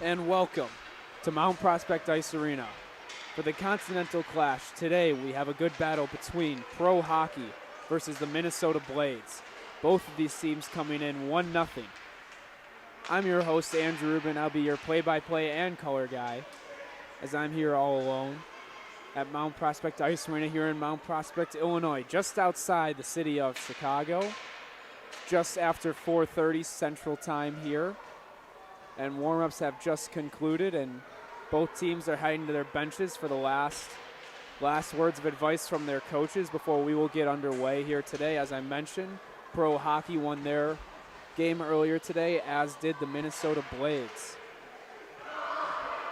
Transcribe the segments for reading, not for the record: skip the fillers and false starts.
And welcome to Mount Prospect Ice Arena. For the Continental Clash, today we have a good battle between Pro Hockey versus the Minnesota Blades. Both of these teams coming in 1-0. I'm your host, Andrew Rubin. I'll be your play-by-play and color guy, as I'm here all alone at Mount Prospect Ice Arena here in Mount Prospect, Illinois, just outside the city of Chicago, just after 4:30 Central Time here. And warm-ups have just concluded, and both teams are heading to their benches for the last words of advice from their coaches before we will get underway here today. As I mentioned, Pro Hockey won their game earlier today, as did the Minnesota Blades.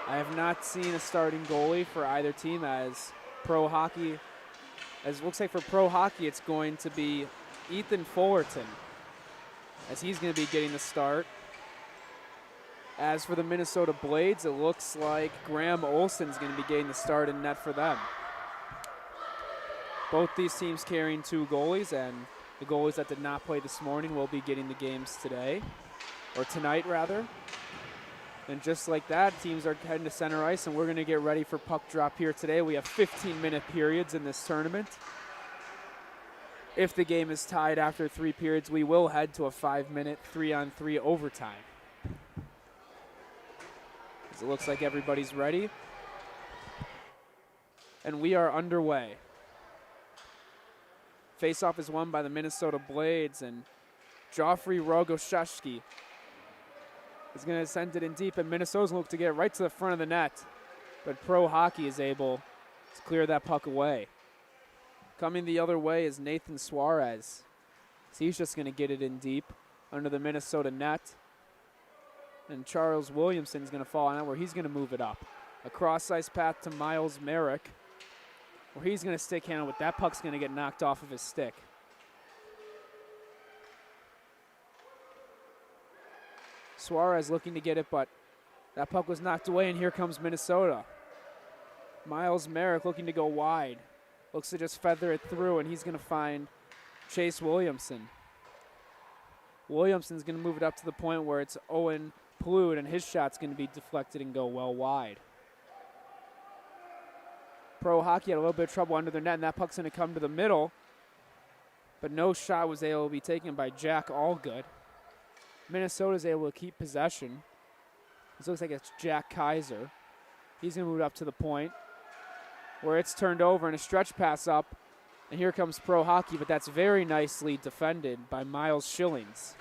I have not seen a starting goalie for either team, as it looks like for Pro Hockey it's going to be Ethan Fullerton, as he's going to be getting the start. As for the Minnesota Blades, it looks like Graham Olson's going to be getting the start in net for them. Both these teams carrying two goalies, and the goalies that did not play this morning will be getting the games today, or tonight rather. And just like that, teams are heading to center ice, and we're going to get ready for puck drop here today. We have 15-minute periods in this tournament. If the game is tied after 3 periods, we will head to a 5-minute 3-on-3 overtime. It looks like everybody's ready, and we are underway. Faceoff is won by the Minnesota Blades, and Joffrey Rogoshevsky is going to send it in deep, and Minnesota's look to get right to the front of the net, but Pro Hockey is able to clear that puck away. Coming the other way is Nathan Suarez. So he's just going to get it in deep under the Minnesota net. And Charles Williamson's going to fall on it, where he's going to move it up. A cross-ice path to Miles Merrick, where he's going to stick handle, but that puck's going to get knocked off of his stick. Suarez looking to get it, but that puck was knocked away, and here comes Minnesota. Miles Merrick looking to go wide. Looks to just feather it through, and he's going to find Chase Williamson. Williamson's going to move it up to the point where it's Owen Plude, and his shot's going to be deflected and go well wide. Pro Hockey had a little bit of trouble under their net, and that puck's going to come to the middle, but no shot was able to be taken by Jack Allgood. Minnesota's able to keep possession. This looks like it's Jack Kaiser. He's going to move it up to the point, where it's turned over and a stretch pass up, and here comes Pro Hockey, but that's very nicely defended by Miles Schillings.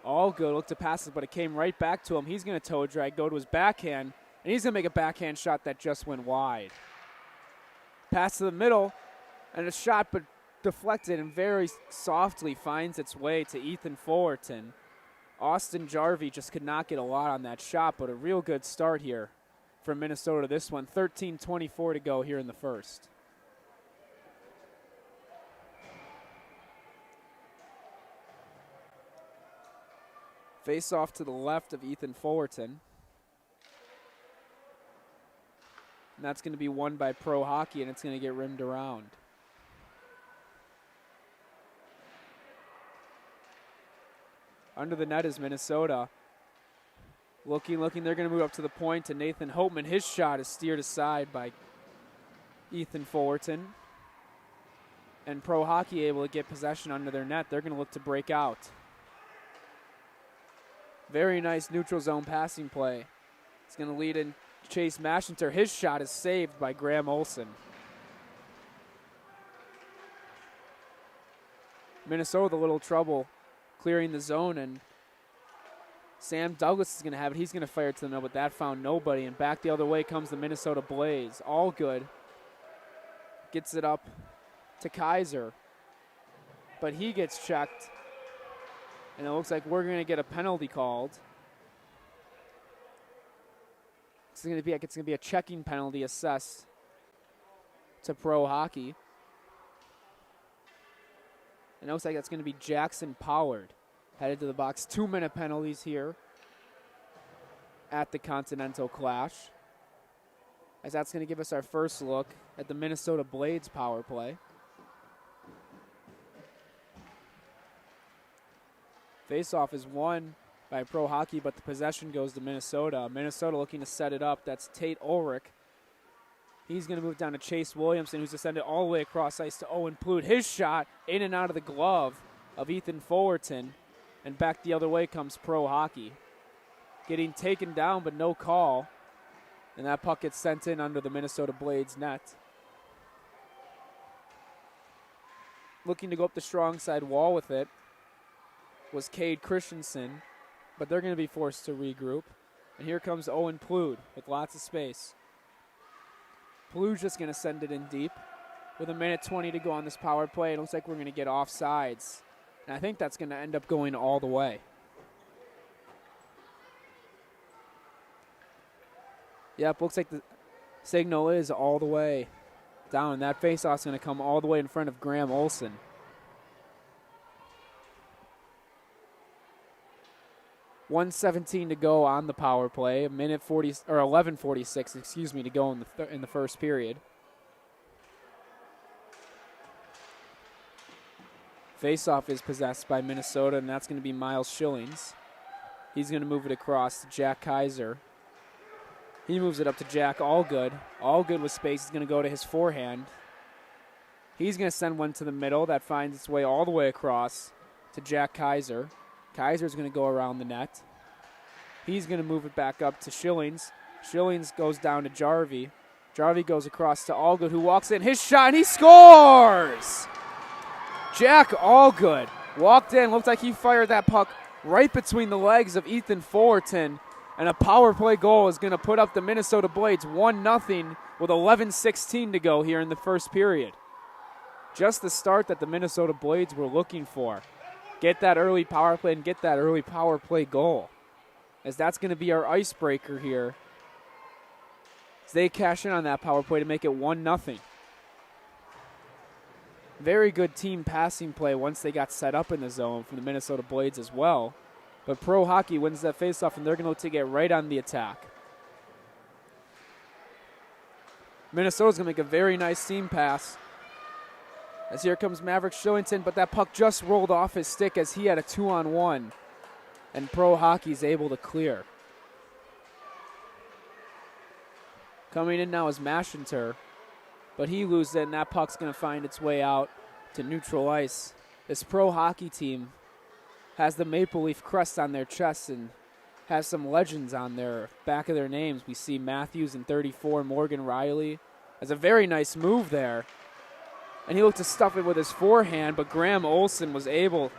Allgood looked to pass it, but it came right back to him. He's going to toe drag, go to his backhand, and he's going to make a backhand shot that just went wide. Pass to the middle, and a shot, but deflected and very softly finds its way to Ethan Fullerton. Austin Jarvie just could not get a lot on that shot, but a real good start here for Minnesota. This one, 13:24 to go here in the first. Face off to the left of Ethan Fullerton. And that's going to be won by Pro Hockey, and it's going to get rimmed around. Under the net is Minnesota. Looking, they're going to move up to the point to Nathan Holtman. His shot is steered aside by Ethan Fullerton. And Pro Hockey able to get possession under their net. They're going to look to break out. Very nice neutral zone passing play. It's going to lead in Chase Mashinter. His shot is saved by Graham Olson. Minnesota with a little trouble clearing the zone, and Sam Douglas is going to have it. He's going to fire it to the middle, but that found nobody, and back the other way comes the Minnesota Blaze. Allgood gets it up to Kaiser, but he gets checked, and it looks like we're going to get a penalty called. It's going to be a checking penalty assessed to Pro Hockey. And it looks like that's going to be Jackson Pollard headed to the box. 2-minute penalties here at the Continental Clash, as that's going to give us our first look at the Minnesota Blades power play. Faceoff is won by Pro Hockey, but the possession goes to Minnesota. Minnesota looking to set it up. That's Tate Ulrich. He's going to move down to Chase Williamson, who's descended all the way across ice to Owen Plude. His shot in and out of the glove of Ethan Fullerton, and back the other way comes Pro Hockey. Getting taken down, but no call, and that puck gets sent in under the Minnesota Blades net. Looking to go up the strong side wall with it was Cade Christensen, but they're going to be forced to regroup. And here comes Owen Plude with lots of space. Plude's just going to send it in deep. With 1:20 to go on this power play, it looks like we're going to get offsides. And I think that's going to end up going all the way. Yep, looks like the signal is all the way down. That faceoff's going to come all the way in front of Graham Olson. .117 to go on the power play. 11:46, to go in the first period. Faceoff is possessed by Minnesota, and that's going to be Miles Schillings. He's going to move it across to Jack Kaiser. He moves it up to Jack Allgood. Allgood with space is going to go to his forehand. He's going to send one to the middle. That finds its way all the way across to Jack Kaiser. Kaiser's going to go around the net. He's going to move it back up to Schillings. Schillings goes down to Jarvie. Jarvie goes across to Allgood, who walks in. His shot, and he scores! Jack Allgood walked in. Looked like he fired that puck right between the legs of Ethan Fullerton. And a power play goal is going to put up the Minnesota Blades 1-0 with 11:16 to go here in the first period. Just the start that the Minnesota Blades were looking for. Get that early power play and get that early power play goal, as that's going to be our icebreaker here as they cash in on that power play to make it 1-0. Very good team passing play once they got set up in the zone from the Minnesota Blades as well. But Pro Hockey wins that faceoff, and they're going to look to get right on the attack. Minnesota's going to make a very nice seam pass. As here comes Maverick Shillington, but that puck just rolled off his stick as he had a 2-on-1. And Pro Hockey's able to clear. Coming in now is Maschinter, but he loses it, and that puck's going to find its way out to neutral ice. This Pro Hockey team has the Maple Leaf crest on their chests and has some legends on their back of their names. We see Matthews in 34, Morgan Riley. Has a very nice move there. And he looked to stuff it with his forehand, but Graham Olson was able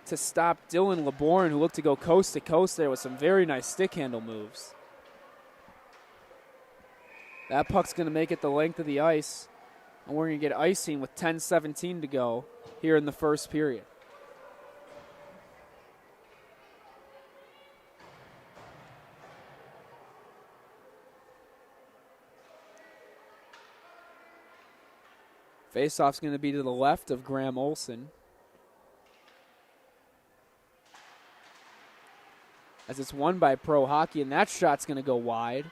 to stop Dylan LeBourne, who looked to go coast to coast there with some very nice stick handle moves. That puck's going to make it the length of the ice, and we're going to get icing with 10:17 to go here in the first period. Faceoff's going to be to the left of Graham Olson, as it's won by Pro Hockey, and that shot's going to go wide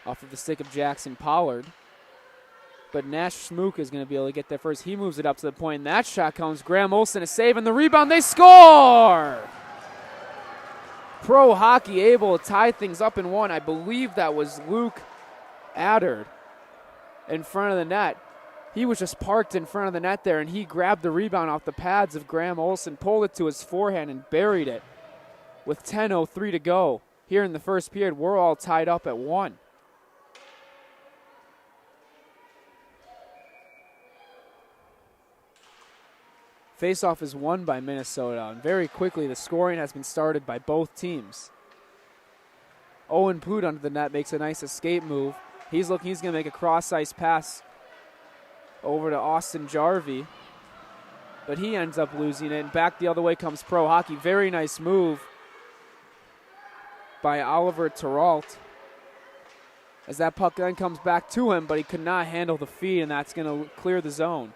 off of the stick of Jackson Pollard. But Nash Smook is going to be able to get there first. He moves it up to the point, and that shot comes. Graham Olson a save, and the rebound. They score! Pro Hockey able to tie things up in one. I believe that was Luke Addard in front of the net. He was just parked in front of the net there, and he grabbed the rebound off the pads of Graham Olson, pulled it to his forehand, and buried it. With 10:03 to go here in the first period, we're all tied up at 1. Faceoff is won by Minnesota, and very quickly the scoring has been started by both teams. Owen Plude under the net makes a nice escape move. He's going to make a cross-ice pass over to Austin Jarvie, but he ends up losing it, and back the other way comes Pro Hockey. Very nice move by Oliver Terrault, as that puck then comes back to him, but he could not handle the feed, and that's going to clear the zone.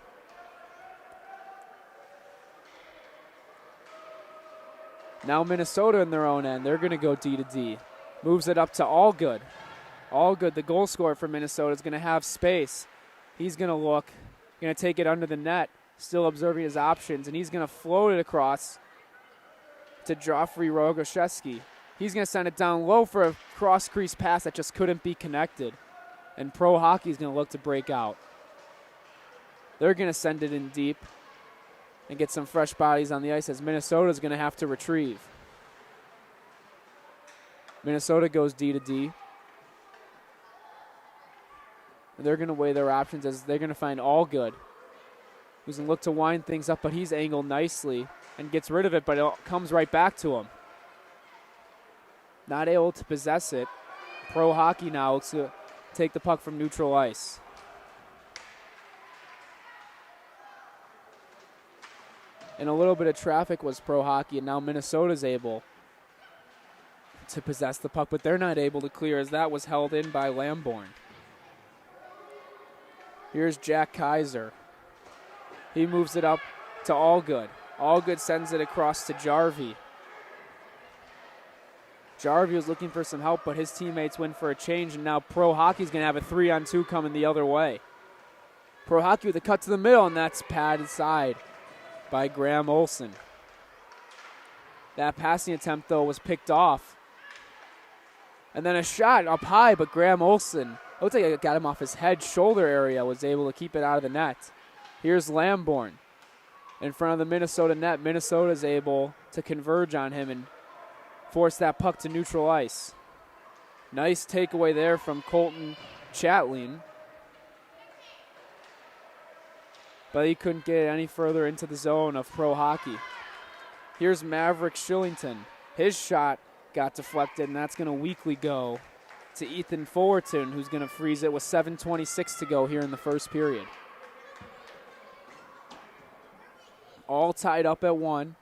Now Minnesota in their own end, they're going to go D to D. Moves it up to Allgood. Allgood, the goal scorer for Minnesota, is going to have space. He's going to look, going to take it under the net, still observing his options, and he's going to float it across to Joffrey Rogoszewski. He's going to send it down low for a cross-crease pass that just couldn't be connected. And Pro Hockey is going to look to break out. They're going to send it in deep and get some fresh bodies on the ice as Minnesota is going to have to retrieve. Minnesota goes D to D. And they're going to weigh their options as they're going to find Allgood, who's going to look to wind things up, but he's angled nicely and gets rid of it, but it comes right back to him. Not able to possess it. Pro Hockey now looks to take the puck from neutral ice. And a little bit of traffic was Pro Hockey, and now Minnesota's able to possess the puck, but they're not able to clear as that was held in by Lamborn. Here's Jack Kaiser. He moves it up to Allgood. Allgood sends it across to Jarvie. Jarvie was looking for some help, but his teammates went for a change, and now Pro Hockey's going to have a 3-on-2 coming the other way. Pro Hockey with a cut to the middle, and that's padded side by Graham Olson. That passing attempt, though, was picked off. And then a shot up high, but Graham Olson, it looks like it got him off his head, shoulder area, was able to keep it out of the net. Here's Lamborn in front of the Minnesota net. Minnesota's able to converge on him and force that puck to neutral ice. Nice takeaway there from Colton Chatline. But he couldn't get it any further into the zone of Pro Hockey. Here's Maverick Shillington. His shot got deflected, and that's going to weakly go to Ethan Fullerton, who's going to freeze it with 7:26 to go here in the first period. All tied up at 1.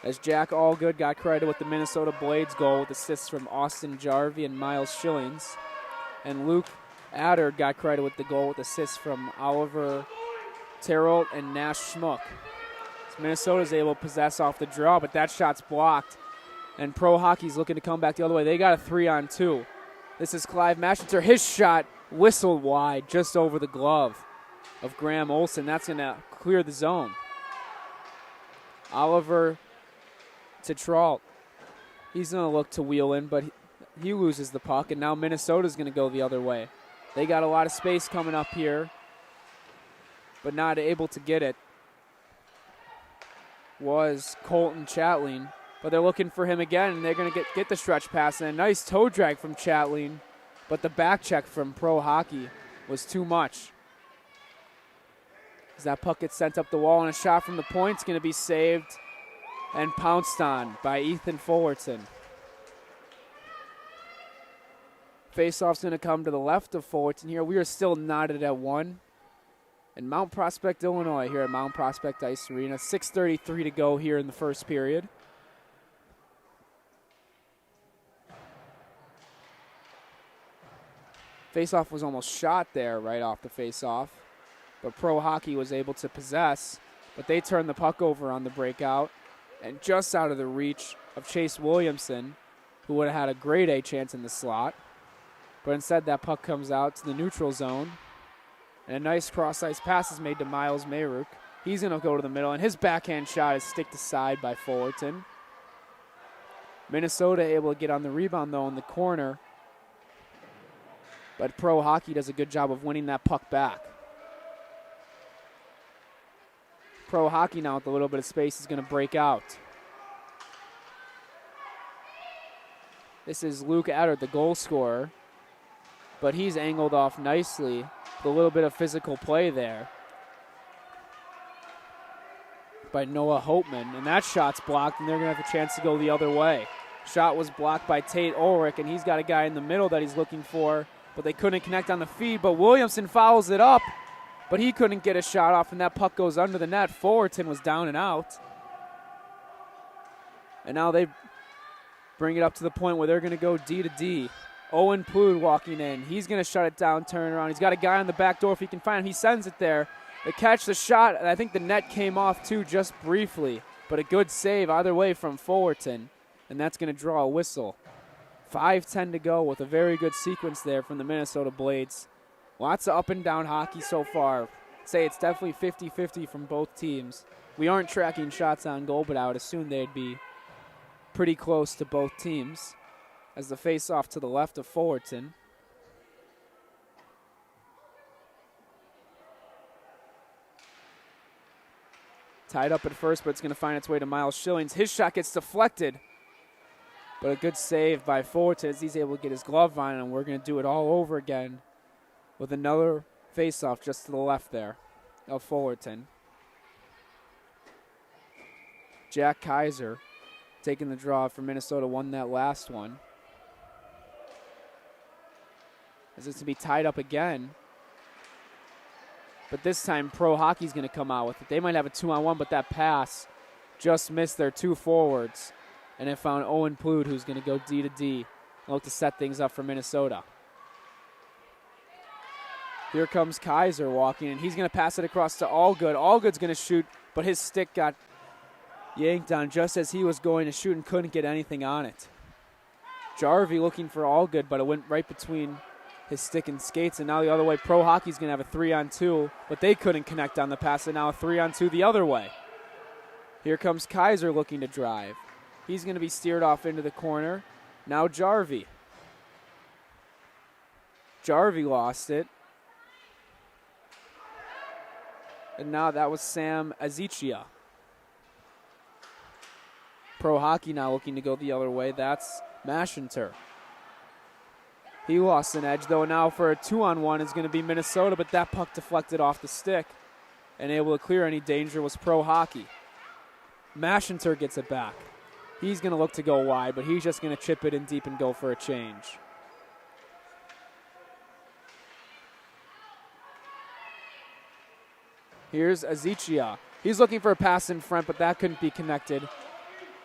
As Jack Allgood got credit with the Minnesota Blades goal with assists from Austin Jarvie and Miles Schillings. And Luke Adder got credit with the goal with assists from Oliver Terrell and Nash Schmuck. So Minnesota's able to possess off the draw, but that shot's blocked. And Pro Hockey's looking to come back the other way. They got a 3-on-2. This is Clive Maschenter. His shot whistled wide just over the glove of Graham Olson. That's going to clear the zone. Oliver Tetrault. He's going to look to wheel in, but he loses the puck, and now Minnesota's going to go the other way. They got a lot of space coming up here, but not able to get it was Colton Chatline. But they're looking for him again, and they're going to get the stretch pass. And a nice toe drag from Chatline, but the back check from Pro Hockey was too much. As that puck gets sent up the wall, and a shot from the point's going to be saved and pounced on by Ethan Fullerton. Faceoff's going to come to the left of Fullerton here. We are still knotted at 1. In Mount Prospect, Illinois, here at Mount Prospect Ice Arena. 6:33 to go here in the first period. Faceoff was almost shot there right off the faceoff, but Pro Hockey was able to possess, but they turned the puck over on the breakout and just out of the reach of Chase Williamson, who would have had a grade A chance in the slot. But instead that puck comes out to the neutral zone, and a nice cross-ice pass is made to Miles Mayrook. He's going to go to the middle, and his backhand shot is sticked aside by Fullerton. Minnesota able to get on the rebound, though, in the corner. But Pro Hockey does a good job of winning that puck back. Pro Hockey now with a little bit of space is going to break out. This is Luke Adder, the goal scorer. But he's angled off nicely with a little bit of physical play there by Noah Hopeman. And that shot's blocked, and they're going to have a chance to go the other way. Shot was blocked by Tate Ulrich, and he's got a guy in the middle that he's looking for, but they couldn't connect on the feed. But Williamson fouls it up, but he couldn't get a shot off, and that puck goes under the net. Fullerton was down and out. And now they bring it up to the point where they're going to go D to D. Owen Plood walking in. He's going to shut it down, turn around. He's got a guy on the back door if he can find him. He sends it there. They catch the shot, and I think the net came off too just briefly, but a good save either way from Fullerton, and that's going to draw a whistle. 5:10 to go with a very good sequence there from the Minnesota Blades. Lots of up and down hockey so far. say it's definitely 50-50 from both teams. We aren't tracking shots on goal, but I would assume they'd be pretty close to both teams. As the face-off to the left of Fullerton. Tied up at first, but it's going to find its way to Miles Schillings. His shot gets deflected, but a good save by Fullerton as he's able to get his glove on, and we're going to do it all over again with another face-off just to the left there of Fullerton. Jack Kaiser taking the draw for Minnesota, won that last one. As it's going to be tied up again. But this time, Pro Hockey's going to come out with it. They might have a 2-on-1, but that pass just missed their two forwards. And it found Owen Plude, who's going to go D to D and look to set things up for Minnesota. Here comes Kaiser walking, and he's going to pass it across to Allgood. Allgood's going to shoot, but his stick got yanked on just as he was going to shoot and couldn't get anything on it. Jarvie looking for Allgood, but it went right between his stick and skates, and now the other way. Pro Hockey's going to have a 3-on-2, but they couldn't connect on the pass, and now a 3-on-2 the other way. Here comes Kaiser looking to drive. He's going to be steered off into the corner. Now Jarvie. Jarvie lost it. And now that was Sam Azichia. Pro Hockey now looking to go the other way. That's Maschenter. He lost an edge, though. Now for a 2-on-1 is going to be Minnesota, but that puck deflected off the stick. And able to clear any danger was Pro Hockey. Maschenter gets it back. He's going to look to go wide, but he's just going to chip it in deep and go for a change. Here's Azichia. He's looking for a pass in front, but that couldn't be connected.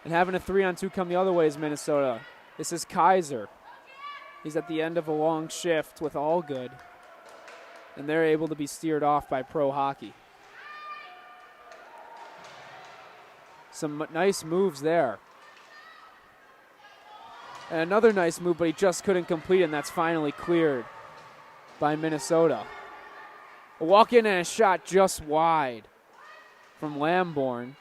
And having a 3-on-2 come the other way is Minnesota. This is Kaiser. He's at the end of a long shift with Allgood. And they're able to be steered off by Pro Hockey. Some nice moves there. And another nice move, but he just couldn't complete it, and that's finally cleared by Minnesota. A walk-in and a shot just wide from Lamborn.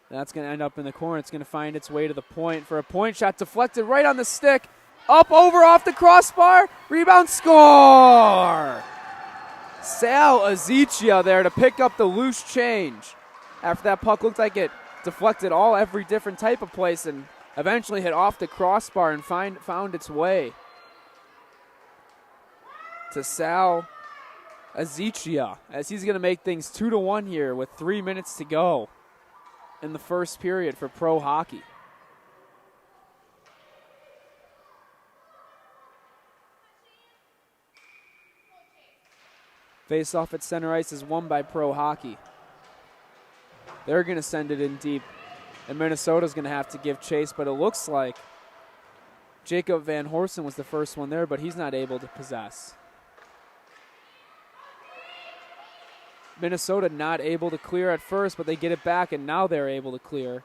That's going to end up in the corner. It's going to find its way to the point for a point shot deflected right on the stick. Up, over, off the crossbar. Rebound, score! Sal Azichia there to pick up the loose change. After that puck looked like it deflected every different type of place and eventually hit off the crossbar and found its way to Sal Azichia as he's going to make things 2-1 here with 3 minutes to go in the first period for Pro Hockey. Face-off at center ice is won by Pro Hockey. They're going to send it in deep, and Minnesota's going to have to give chase, but it looks like Jacob Van Horsen was the first one there, but he's not able to possess. Minnesota not able to clear at first, but they get it back, and now they're able to clear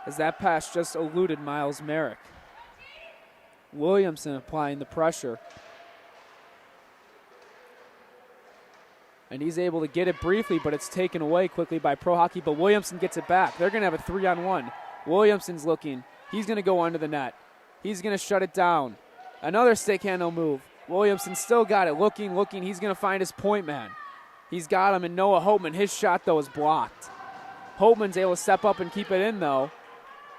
as that pass just eluded Miles Merrick. Williamson applying the pressure. And he's able to get it briefly, but it's taken away quickly by Pro Hockey, but Williamson gets it back. They're going to have a 3-on-1. Williamson's looking. He's going to go under the net. He's going to shut it down. Another stick handle move. Williamson still got it. Looking. He's going to find his point man. He's got him, and Noah Holtman. His shot, though, is blocked. Holtman's able to step up and keep it in, though.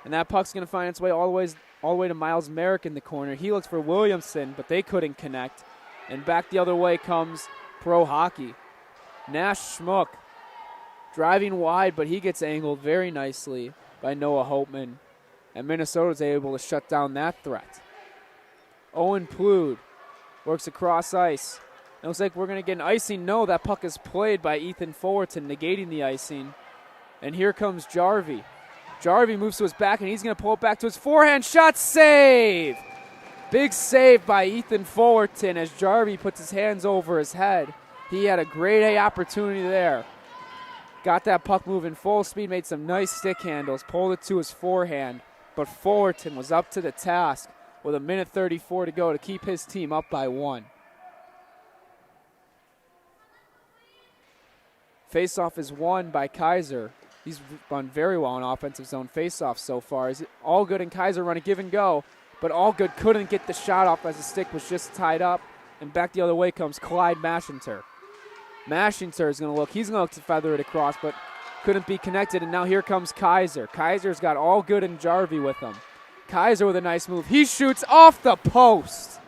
And that puck's going to find its way all the way to Miles Merrick in the corner. He looks for Williamson, but they couldn't connect. And back the other way comes Pro Hockey. Nash Schmuck driving wide, but he gets angled very nicely by Noah Holtman. And Minnesota's able to shut down that threat. Owen Plude works across ice. It looks like we're going to get an icing. No, that puck is played by Ethan Fullerton, negating the icing. And here comes Jarvie. Jarvie moves to his back, and he's going to pull it back to his forehand. Shot, save! Big save by Ethan Fullerton as Jarvie puts his hands over his head. He had a grade A opportunity there. Got that puck moving full speed, made some nice stick handles, pulled it to his forehand. But Fullerton was up to the task with 1:34 to go to keep his team up by 1. Faceoff is won by Kaiser. He's done very well in offensive zone faceoff so far. Allgood and Kaiser run a give and go, but Allgood couldn't get the shot off as the stick was just tied up. And back the other way comes Clyde Mashinter. Mashinter is going to look. He's going to look to feather it across, but couldn't be connected. And now here comes Kaiser. Kaiser's got Allgood and Jarvie with him. Kaiser with a nice move. He shoots off the post.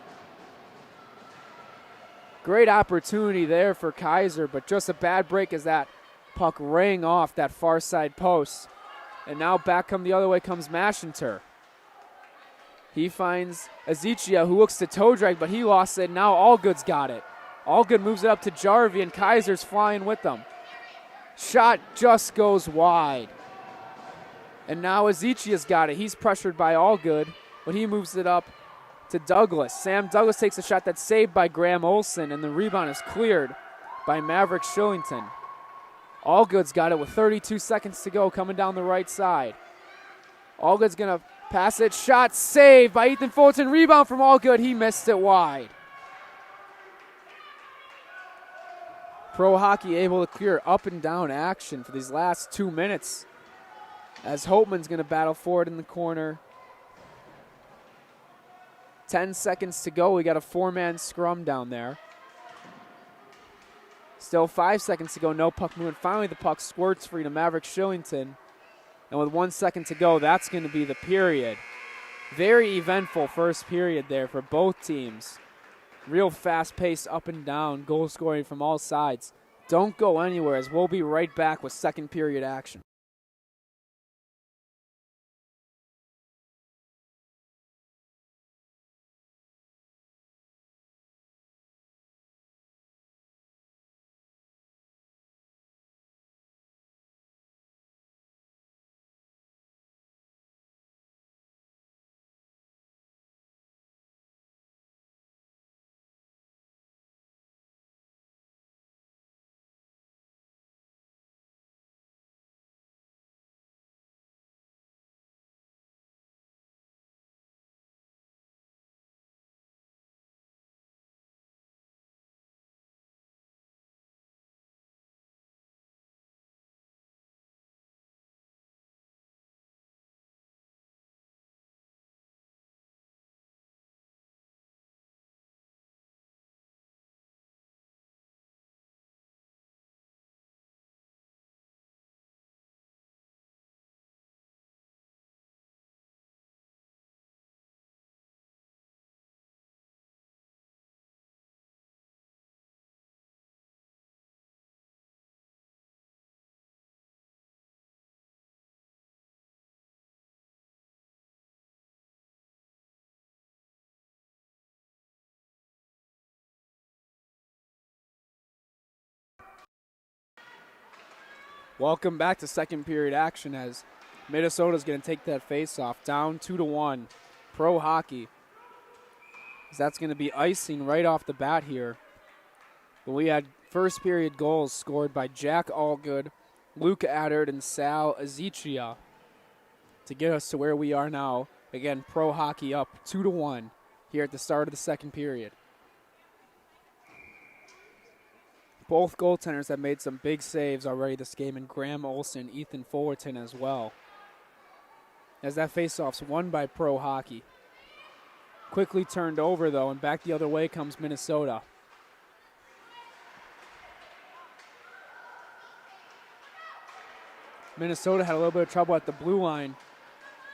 Great opportunity there for Kaiser, but just a bad break as that puck rang off that far side post. And now back the other way comes Mashinter. He finds Ezechiel, who looks to toe drag, but he lost it. Now Allgood's got it. Allgood moves it up to Jarvie, and Kaiser's flying with them. Shot just goes wide. And now Ezechiel's got it. He's pressured by Allgood, but he moves it up to Douglas. Sam Douglas takes a shot that's saved by Graham Olson, and the rebound is cleared by Maverick Shillington. Allgood's got it with 32 seconds to go coming down the right side. Allgood's going to pass it. Shot saved by Ethan Fulton. Rebound from Allgood. He missed it wide. Pro Hockey able to clear up and down action for these last 2 minutes as Holtman's going to battle for it in the corner. 10 seconds to go. We got a 4-man scrum down there. Still 5 seconds to go. No puck movement. Finally, the puck squirts free to Maverick Shillington. And with 1 second to go, that's going to be the period. Very eventful first period there for both teams. Real fast-paced up and down, goal scoring from all sides. Don't go anywhere as we'll be right back with second period action. Welcome back to second period action as Minnesota's going to take that face-off down 2-1. Pro Hockey. That's going to be icing right off the bat here. But we had first period goals scored by Jack Allgood, Luke Addard, and Sal Ezechiel to get us to where we are now. Again, Pro Hockey up 2-1 here at the start of the second period. Both goaltenders have made some big saves already this game, and Graham Olson, Ethan Fullerton as well. As that faceoff's won by Pro Hockey. Quickly turned over, though, and back the other way comes Minnesota. Minnesota had a little bit of trouble at the blue line,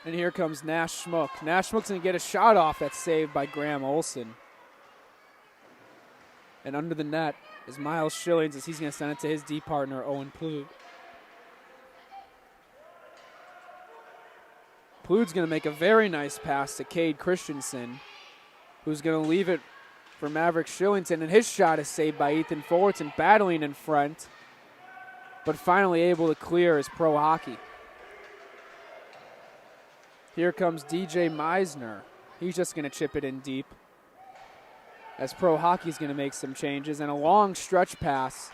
and here comes Nash Schmuck. Nash Schmuck's going to get a shot off that's saved by Graham Olson. And under the net is Miles Schillings as he's going to send it to his D partner, Owen Plood. Plood's going to make a very nice pass to Cade Christensen, who's going to leave it for Maverick Shillington, and his shot is saved by Ethan Fullerton, battling in front, but finally able to clear his Pro Hockey. Here comes DJ Meisner. He's just going to chip it in deep, as Pro Hockey's going to make some changes, and a long stretch pass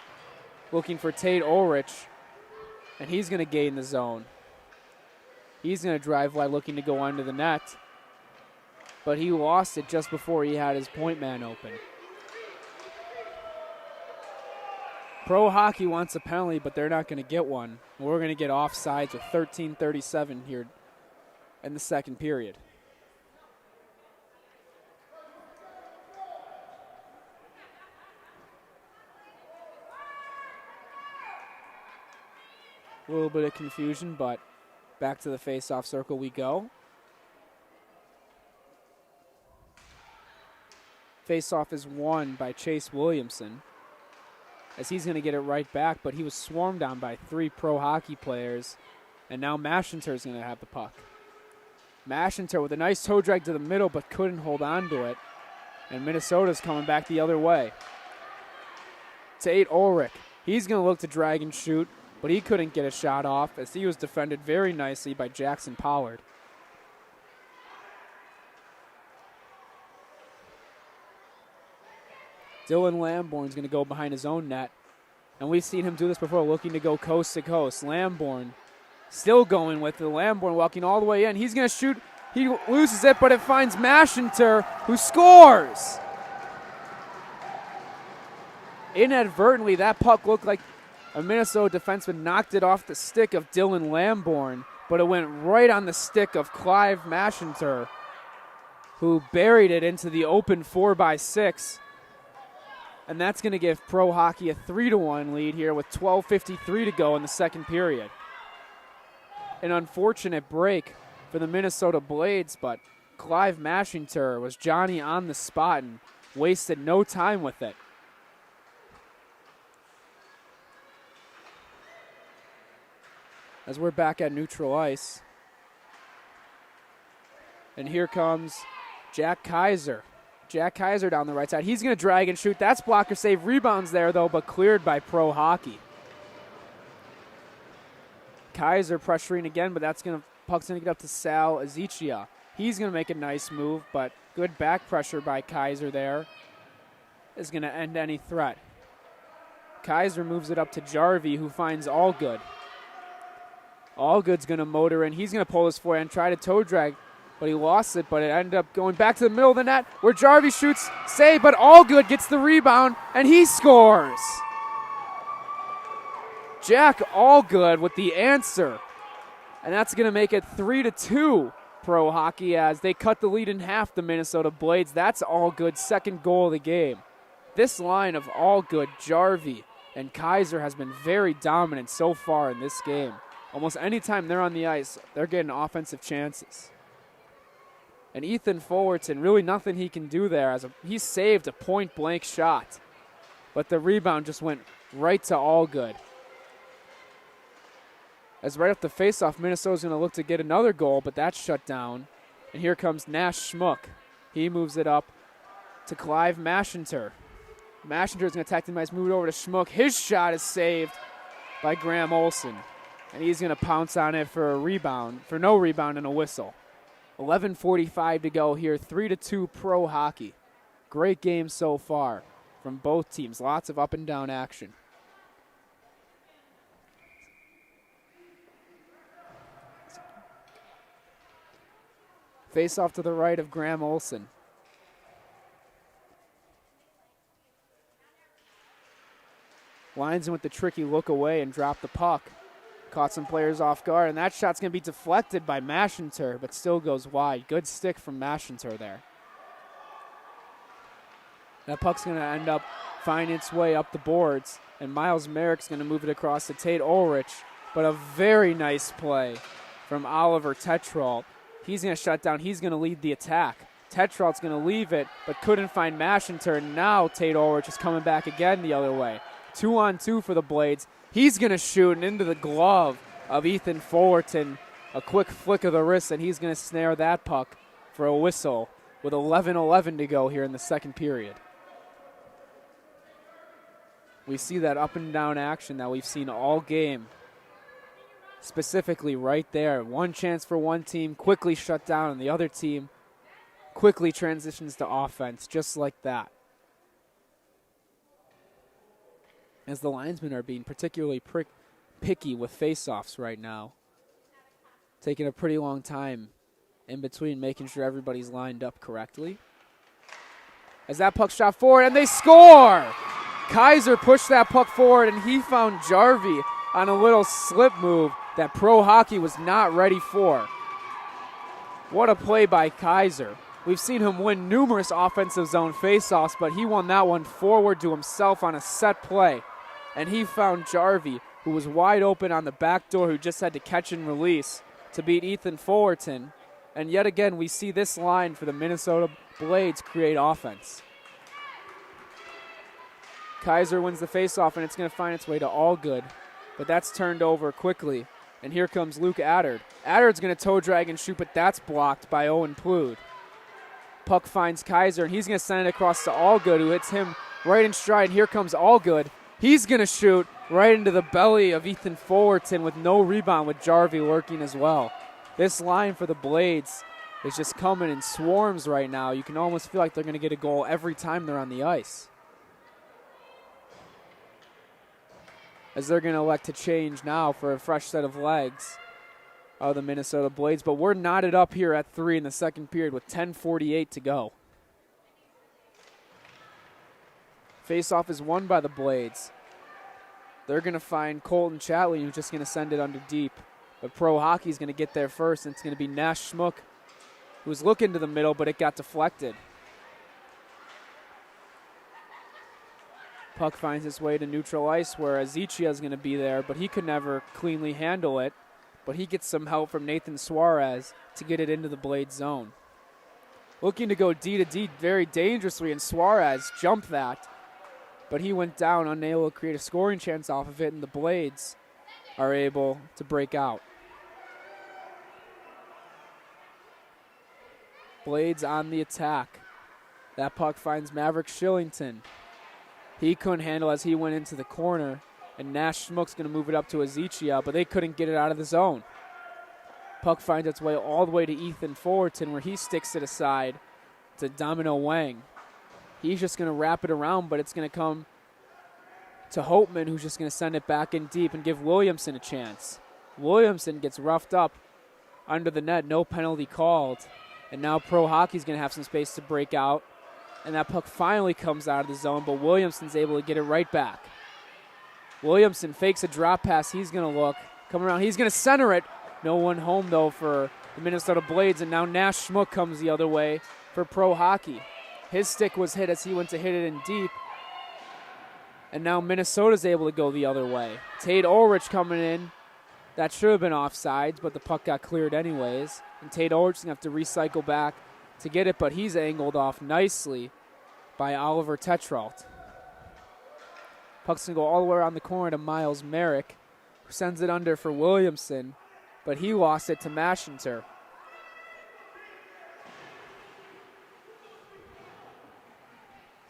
looking for Tate Ulrich, and he's going to gain the zone. He's going to drive wide looking to go under the net, but he lost it just before he had his point man open. Pro Hockey wants a penalty, but they're not going to get one. We're going to get offsides with 13:37 here in the second period. A little bit of confusion, but back to the face-off circle we go. Face-off is won by Chase Williamson, as he's going to get it right back, but he was swarmed on by 3 Pro Hockey players, and now Mashinter is going to have the puck. Mashinter with a nice toe drag to the middle, but couldn't hold on to it, and Minnesota's coming back the other way. Tate Ulrich, he's going to look to drag and shoot, but he couldn't get a shot off as he was defended very nicely by Jackson Pollard. Dylan Lamborn's going to go behind his own net, and we've seen him do this before, looking to go coast to coast. Lamborn still going with it. Lamborn walking all the way in. He's going to shoot. He loses it, but it finds Mashinter, who scores. Inadvertently, that puck looked like a Minnesota defenseman knocked it off the stick of Dylan Lamborn, but it went right on the stick of Clive Mashinter, who buried it into the open 4x6. And that's going to give Pro Hockey a 3-1 lead here with 12:53 to go in the second period. An unfortunate break for the Minnesota Blades, but Clive Mashinter was Johnny on the spot and wasted no time with it. As we're back at neutral ice. And here comes Jack Kaiser. Jack Kaiser down the right side. He's going to drag and shoot. That's blocker save. Rebounds there, though, but cleared by Pro Hockey. Kaiser pressuring again, but puck's going to get up to Sal Azichia. He's going to make a nice move, but good back pressure by Kaiser there is going to end any threat. Kaiser moves it up to Jarvie, who finds Allgood. Allgood's going to motor in. He's going to pull his forehand and try to toe drag, but he lost it, but it ended up going back to the middle of the net where Jarvie shoots, save, but Allgood gets the rebound, and he scores. Jack Allgood with the answer, and that's going to make it 3-2 Pro Hockey as they cut the lead in half, the Minnesota Blades. That's Allgood's second goal of the game. This line of Allgood, Jarvie, and Kaiser has been very dominant so far in this game. Almost any time they're on the ice, they're getting offensive chances. And Ethan Fullerton, really nothing he can do there. He saved a point-blank shot, but the rebound just went right to Allgood. As right off the faceoff, Minnesota's going to look to get another goal, but that's shut down. And here comes Nash Schmuck. He moves it up to Clive Mashinter. Mashinter's going to attack the ice, move it over to Schmuck. His shot is saved by Graham Olson. And he's going to pounce on it for no rebound and a whistle. 11:45 to go here, 3-2 Pro Hockey. Great game so far from both teams. Lots of up and down action. Face off to the right of Graham Olson. Lines in with the tricky look away and drop the puck. Caught some players off guard, and that shot's going to be deflected by Mashinter, but still goes wide. Good stick from Mashinter there. That puck's going to end up finding its way up the boards, and Miles Merrick's going to move it across to Tate Ulrich, but a very nice play from Oliver Tetrault. He's going to shut down. He's going to lead the attack. Tetrault's going to leave it, but couldn't find Mashinter, and now Tate Ulrich is coming back again the other way. 2-on-2 for the Blades. He's going to shoot and into the glove of Ethan Fullerton. A quick flick of the wrist, and he's going to snare that puck for a whistle with 11:11 to go here in the second period. We see that up and down action that we've seen all game. Specifically right there. One chance for one team, quickly shut down, and the other team quickly transitions to offense, just like that. As the linesmen are being particularly picky with face-offs right now. Taking a pretty long time in between making sure everybody's lined up correctly. As that puck shot forward, and they score! Kaiser pushed that puck forward, and he found Jarvie on a little slip move that Pro Hockey was not ready for. What a play by Kaiser. We've seen him win numerous offensive zone faceoffs, but he won that one forward to himself on a set play. And he found Jarvie, who was wide open on the back door, who just had to catch and release to beat Ethan Fullerton. And yet again, we see this line for the Minnesota Blades create offense. Kaiser wins the faceoff, and it's going to find its way to Allgood, but that's turned over quickly. And here comes Luke Addard. Addard's going to toe drag and shoot, but that's blocked by Owen Plood. Puck finds Kaiser, and he's going to send it across to Allgood, who hits him right in stride. Here comes Allgood. He's going to shoot right into the belly of Ethan Fullerton with no rebound, with Jarvie lurking as well. This line for the Blades is just coming in swarms right now. You can almost feel like they're going to get a goal every time they're on the ice, as they're going to elect to change now for a fresh set of legs of the Minnesota Blades. But we're knotted up here at 3 in the second period with 10:48 to go. Faceoff is won by the Blades. They're going to find Colton Chatley, who's just going to send it under deep. But Pro Hockey's going to get there first, and it's going to be Nash Schmuck, who was looking to the middle, but it got deflected. Puck finds its way to neutral ice, where Azichia is going to be there, but he could never cleanly handle it. But he gets some help from Nathan Suarez to get it into the Blade zone. Looking to go D to D very dangerously, and Suarez jumped that, but he went down, unable to create a scoring chance off of it, and the Blades are able to break out. Blades on the attack. That puck finds Maverick Shillington. He couldn't handle as he went into the corner, and Nash Schmuck's going to move it up to Azichia, but they couldn't get it out of the zone. Puck finds its way all the way to Ethan Fullerton, where he sticks it aside to Domino Wang. He's just going to wrap it around, but it's going to come to Hopeman, who's just going to send it back in deep and give Williamson a chance. Williamson gets roughed up under the net, no penalty called. And now Pro Hockey's going to have some space to break out. And that puck finally comes out of the zone, but Williamson's able to get it right back. Williamson fakes a drop pass. He's going to look, come around. He's going to center it. No one home, though, for the Minnesota Blades. And now Nash Schmuck comes the other way for Pro Hockey. His stick was hit as he went to hit it in deep. And now Minnesota's able to go the other way. Tate Ulrich coming in. That should have been offsides, but the puck got cleared anyways. And Tate Ulrich's going to have to recycle back to get it, but he's angled off nicely by Oliver Tetrault. Puck's going to go all the way around the corner to Miles Merrick, who sends it under for Williamson, but he lost it to Maschenter.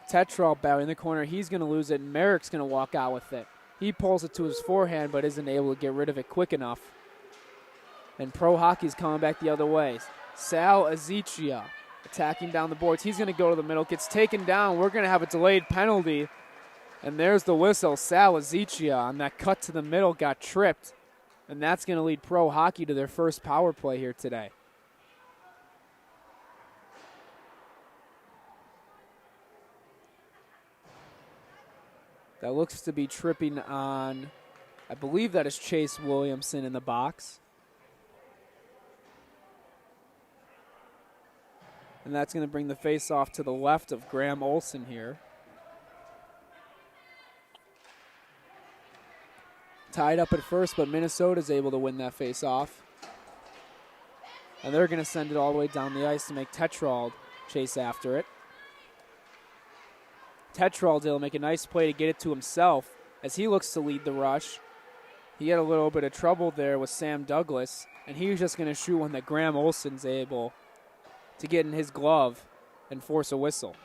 Tetrault battling in the corner. He's going to lose it, and Merrick's going to walk out with it. He pulls it to his forehand, but isn't able to get rid of it quick enough. And Pro Hockey's coming back the other way. Sal Azichia attacking down the boards. He's going to go to the middle, gets taken down. We're going to have a delayed penalty. And there's the whistle. Sal Azichia on that cut to the middle got tripped. And that's going to lead Pro Hockey to their first power play here today. That looks to be tripping on, I believe that is Chase Williamson in the box. And that's going to bring the face-off to the left of Graham Olson here. Tied up at first, but Minnesota's able to win that face-off. And they're going to send it all the way down the ice to make Tetrault chase after it. Tetrault will make a nice play to get it to himself as he looks to lead the rush. He had a little bit of trouble there with Sam Douglas, and he was just going to shoot one that Graham Olson's able to get in his glove and force a whistle.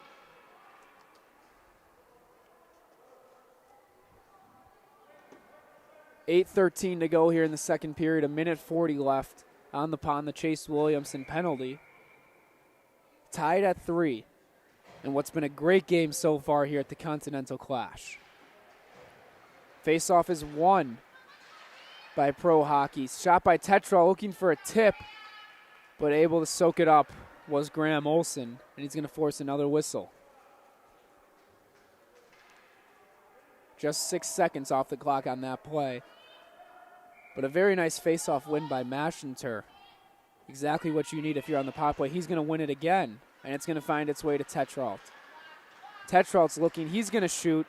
.8:13 to go here in the second period, a minute 40 left on the Chase Williamson penalty. Tied at 3. And what's been a great game so far here at the Continental Clash. Faceoff is won by Pro Hockey. Shot by Tetrault, looking for a tip, but able to soak it up was Graham Olson, and he's going to force another whistle. Just 6 seconds off the clock on that play. But a very nice face-off win by Maschenter. Exactly what you need if you're on the power play. He's going to win it again, and it's going to find its way to Tetrault. Tetrault's looking. He's going to shoot.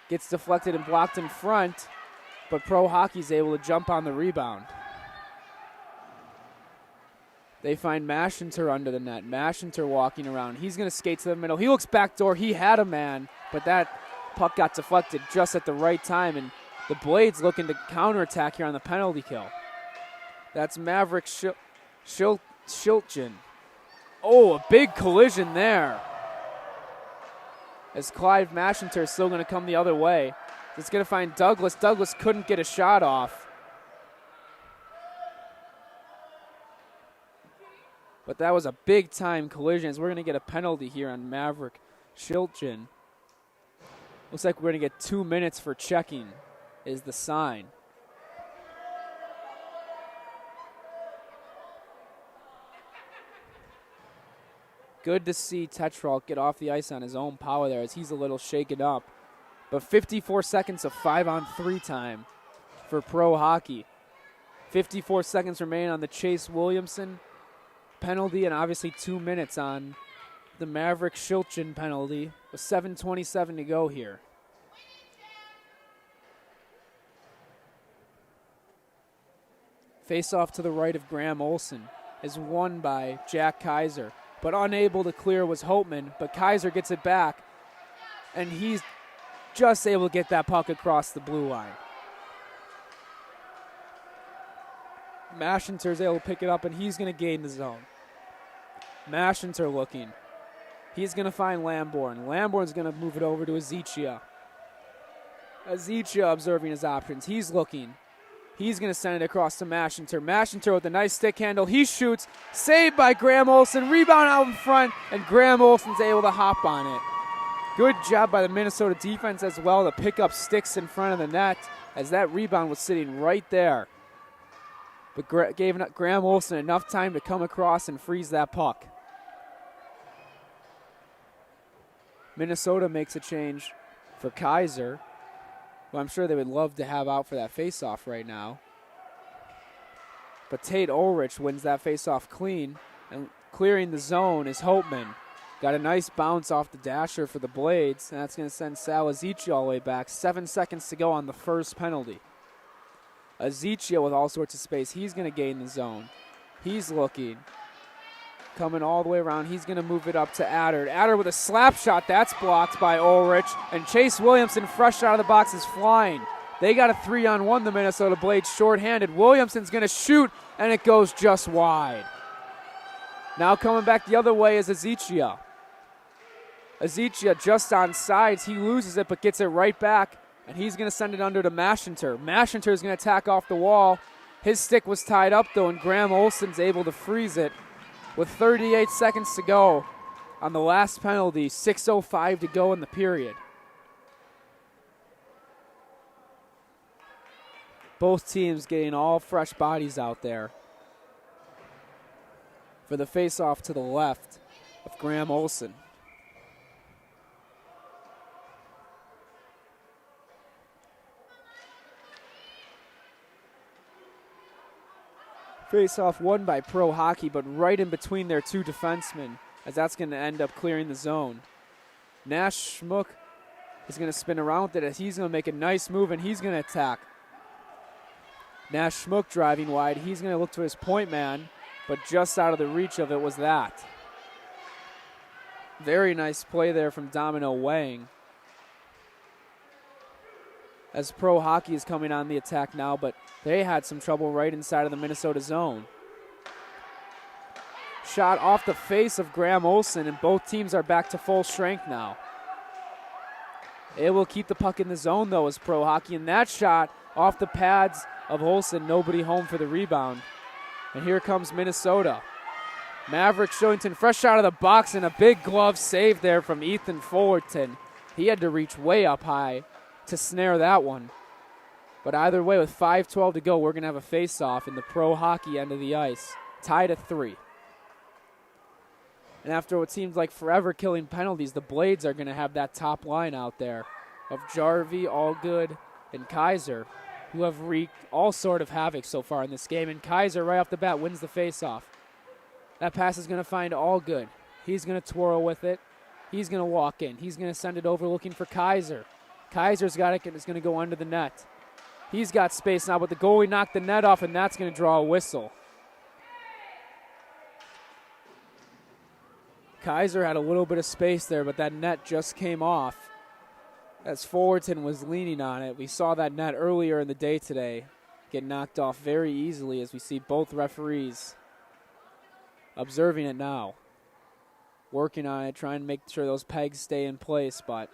Gets deflected and blocked in front, but Pro Hockey's able to jump on the rebound. They find Maschenter under the net. Maschenter walking around. He's going to skate to the middle. He looks backdoor. He had a man, but that puck got deflected just at the right time, and the Blades looking to counterattack here on the penalty kill. That's Maverick Shiltgen. Oh, a big collision there. As Clive Maschenter is still going to come the other way. It's going to find Douglas. Douglas couldn't get a shot off. But that was a big-time collision, as we're going to get a penalty here on Maverick Shiltgen. Looks like we're going to get 2 minutes for checking is the sign. Good to see Tetrault get off the ice on his own power there, as he's a little shaken up. But 54 seconds of 5-on-3 time for Pro Hockey. 54 seconds remain on the Chase Williamson penalty, and obviously 2 minutes on the Maverick Shiltgen penalty with 7:27 to go here. Face-off to the right of Graham Olson is won by Jack Kaiser, but unable to clear was Holtman, but Kaiser gets it back, and he's just able to get that puck across the blue line. Maschenter's able to pick it up, and he's going to gain the zone. Maschenter looking. He's going to find Lamborn. Lamborn's going to move it over to Azichia. Azichia observing his options. He's looking. He's going to send it across to Maschenter. Maschenter with a nice stick handle. He shoots. Saved by Graham Olson. Rebound out in front, and Graham Olson's able to hop on it. Good job by the Minnesota defense as well to pick up sticks in front of the net, as that rebound was sitting right there. But gave Graham Olson enough time to come across and freeze that puck. Minnesota makes a change for Kaiser, who I'm sure they would love to have out for that faceoff right now. But Tate Ulrich wins that faceoff clean, and clearing the zone is Holtman. Got a nice bounce off the dasher for the Blades, and that's going to send Sal Azichia all the way back. 7 seconds to go on the first penalty. Azichia with all sorts of space. He's going to gain the zone. He's looking. Coming all the way around. He's going to move it up to Adder. Adder with a slap shot. That's blocked by Ulrich. And Chase Williamson, fresh out of the box, is flying. They got a 3-on-1, the Minnesota Blades, shorthanded. Williamson's going to shoot, and it goes just wide. Now coming back the other way is Azichia. Azichia just on sides. He loses it, but gets it right back. And he's going to send it under to Maschenter. Maschenter is going to attack off the wall. His stick was tied up, though, and Graham Olson's able to freeze it with 38 seconds to go on the last penalty. 6:05 to go in the period. Both teams getting all fresh bodies out there for the face-off to the left of Graham Olson. Face-off won by Pro Hockey, but right in between their two defensemen, as that's going to end up clearing the zone. Nash Schmuck is going to spin around with it, as he's going to make a nice move, and he's going to attack. Nash Schmuck driving wide. He's going to look to his point man, but just out of the reach of it was that. Very nice play there from Domino Wang. As Pro Hockey is coming on the attack now, but they had some trouble right inside of the Minnesota zone. Shot off the face of Graham Olson, and both teams are back to full strength now. It will keep the puck in the zone, though, as Pro Hockey, and that shot off the pads of Olson, nobody home for the rebound. And here comes Minnesota. Maverick Shillington fresh out of the box, and a big glove save there from Ethan Fullerton. He had to reach way up high to snare that one. But either way, with 5:12 to go, we're going to have a face-off in the Pro Hockey end of the ice. Tied at 3. And after what seems like forever killing penalties, the Blades are going to have that top line out there of Jarvie, Allgood, and Kaiser, who have wreaked all sort of havoc so far in this game. And Kaiser, right off the bat, wins the faceoff. That pass is going to find Allgood. He's going to twirl with it. He's going to walk in. He's going to send it over looking for Kaiser. Kaiser's got it and it's going to go under the net. He's got space now, but the goalie knocked the net off, and that's going to draw a whistle. Kaiser had a little bit of space there, but that net just came off as Fullerton was leaning on it. We saw that net earlier in the day today get knocked off very easily as we see both referees observing it now, working on it, trying to make sure those pegs stay in place, but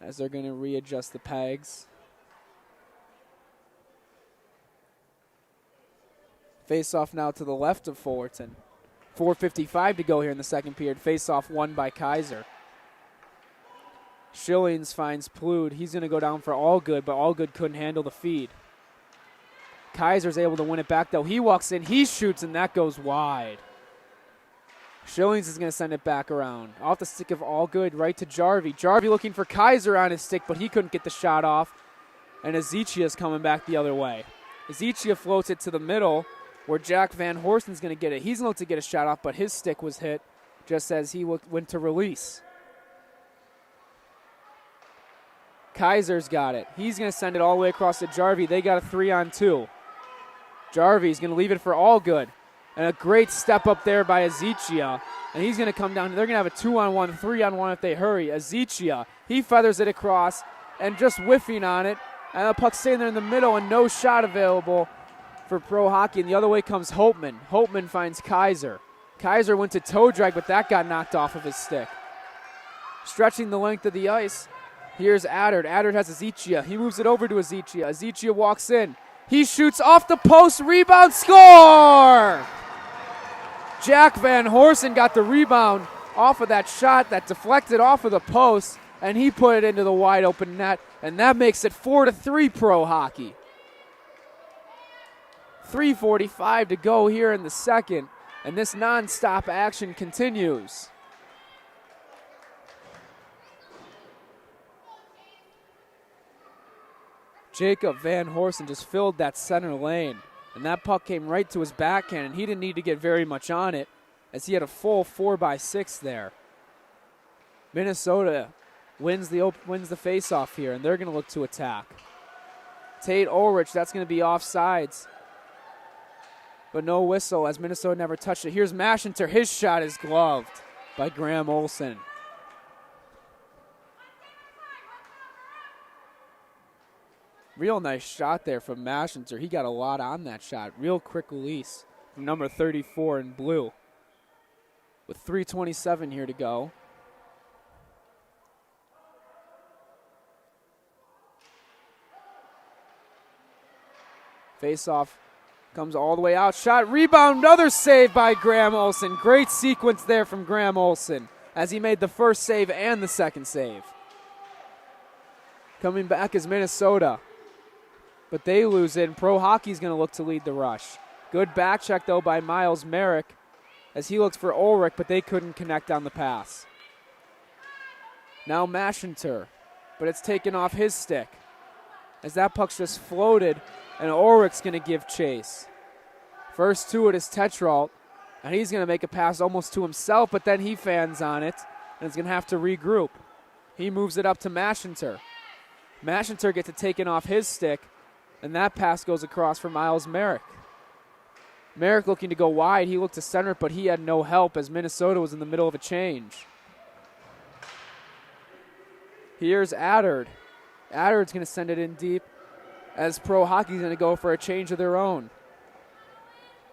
as they're going to readjust the pegs. Face-off now to the left of Fullerton. 4:55 to go here in the second period. Face-off won by Kaiser. Schillings finds Plood. He's going to go down for Allgood, but Allgood couldn't handle the feed. Kaiser's able to win it back, though. He walks in, he shoots, and that goes wide. Schillings is going to send it back around. Off the stick of Allgood, right to Jarvie. Jarvie looking for Kaiser on his stick, but he couldn't get the shot off. And Ezechia's coming back the other way. Ezechia floats it to the middle, where Jack Van Horsten's going to get it. He's going to get a shot off, but his stick was hit just as he went to release. Kaiser's got it. He's going to send it all the way across to Jarvie. They got a 3-on-2. Jarvie's going to leave it for Allgood. And a great step up there by Ezechia. And he's going to come down. They're going to have a 2-on-1, 3-on-1 if they hurry. Ezechia, he feathers it across and just whiffing on it. And the puck's staying there in the middle and no shot available for Pro Hockey. And the other way comes Holtman. Holtman finds Kaiser. Kaiser went to toe drag, but that got knocked off of his stick. Stretching the length of the ice, here's Addard. Addard has Ezechia. He moves it over to Ezechia. Ezechia walks in. He shoots off the post, rebound, score! Jack Van Horsten got the rebound off of that shot that deflected off of the post, and he put it into the wide open net, and that makes it 4-3 Pro Hockey. 3:45 to go here in the second, and this nonstop action continues. Jacob Van Horsten just filled that center lane, and that puck came right to his backhand, and he didn't need to get very much on it as he had a full 4x6 there. Minnesota wins the faceoff here, and they're going to look to attack. Tate Ulrich, that's going to be offsides, but no whistle as Minnesota never touched it. Here's Maschenter. His shot is gloved by Graham Olson. Real nice shot there from Maschenter. He got a lot on that shot. Real quick release from number 34 in blue. With 3:27 here to go. Face-off comes all the way out. Shot, rebound, another save by Graham Olson. Great sequence there from Graham Olson as he made the first save and the second save. Coming back is Minnesota, but they lose it, and Pro Hockey's going to look to lead the rush. Good back check, though, by Miles Merrick as he looks for Ulrich, but they couldn't connect on the pass. Now Maschenter, but it's taken off his stick as that puck's just floated, and Ulrich's going to give chase. First to it is Tetrault, and he's going to make a pass almost to himself, but then he fans on it, and is going to have to regroup. He moves it up to Maschenter. Maschenter gets it taken off his stick, and that pass goes across for Miles Merrick. Merrick looking to go wide. He looked to center, but he had no help as Minnesota was in the middle of a change. Here's Addard. Addard's going to send it in deep as Pro Hockey's going to go for a change of their own.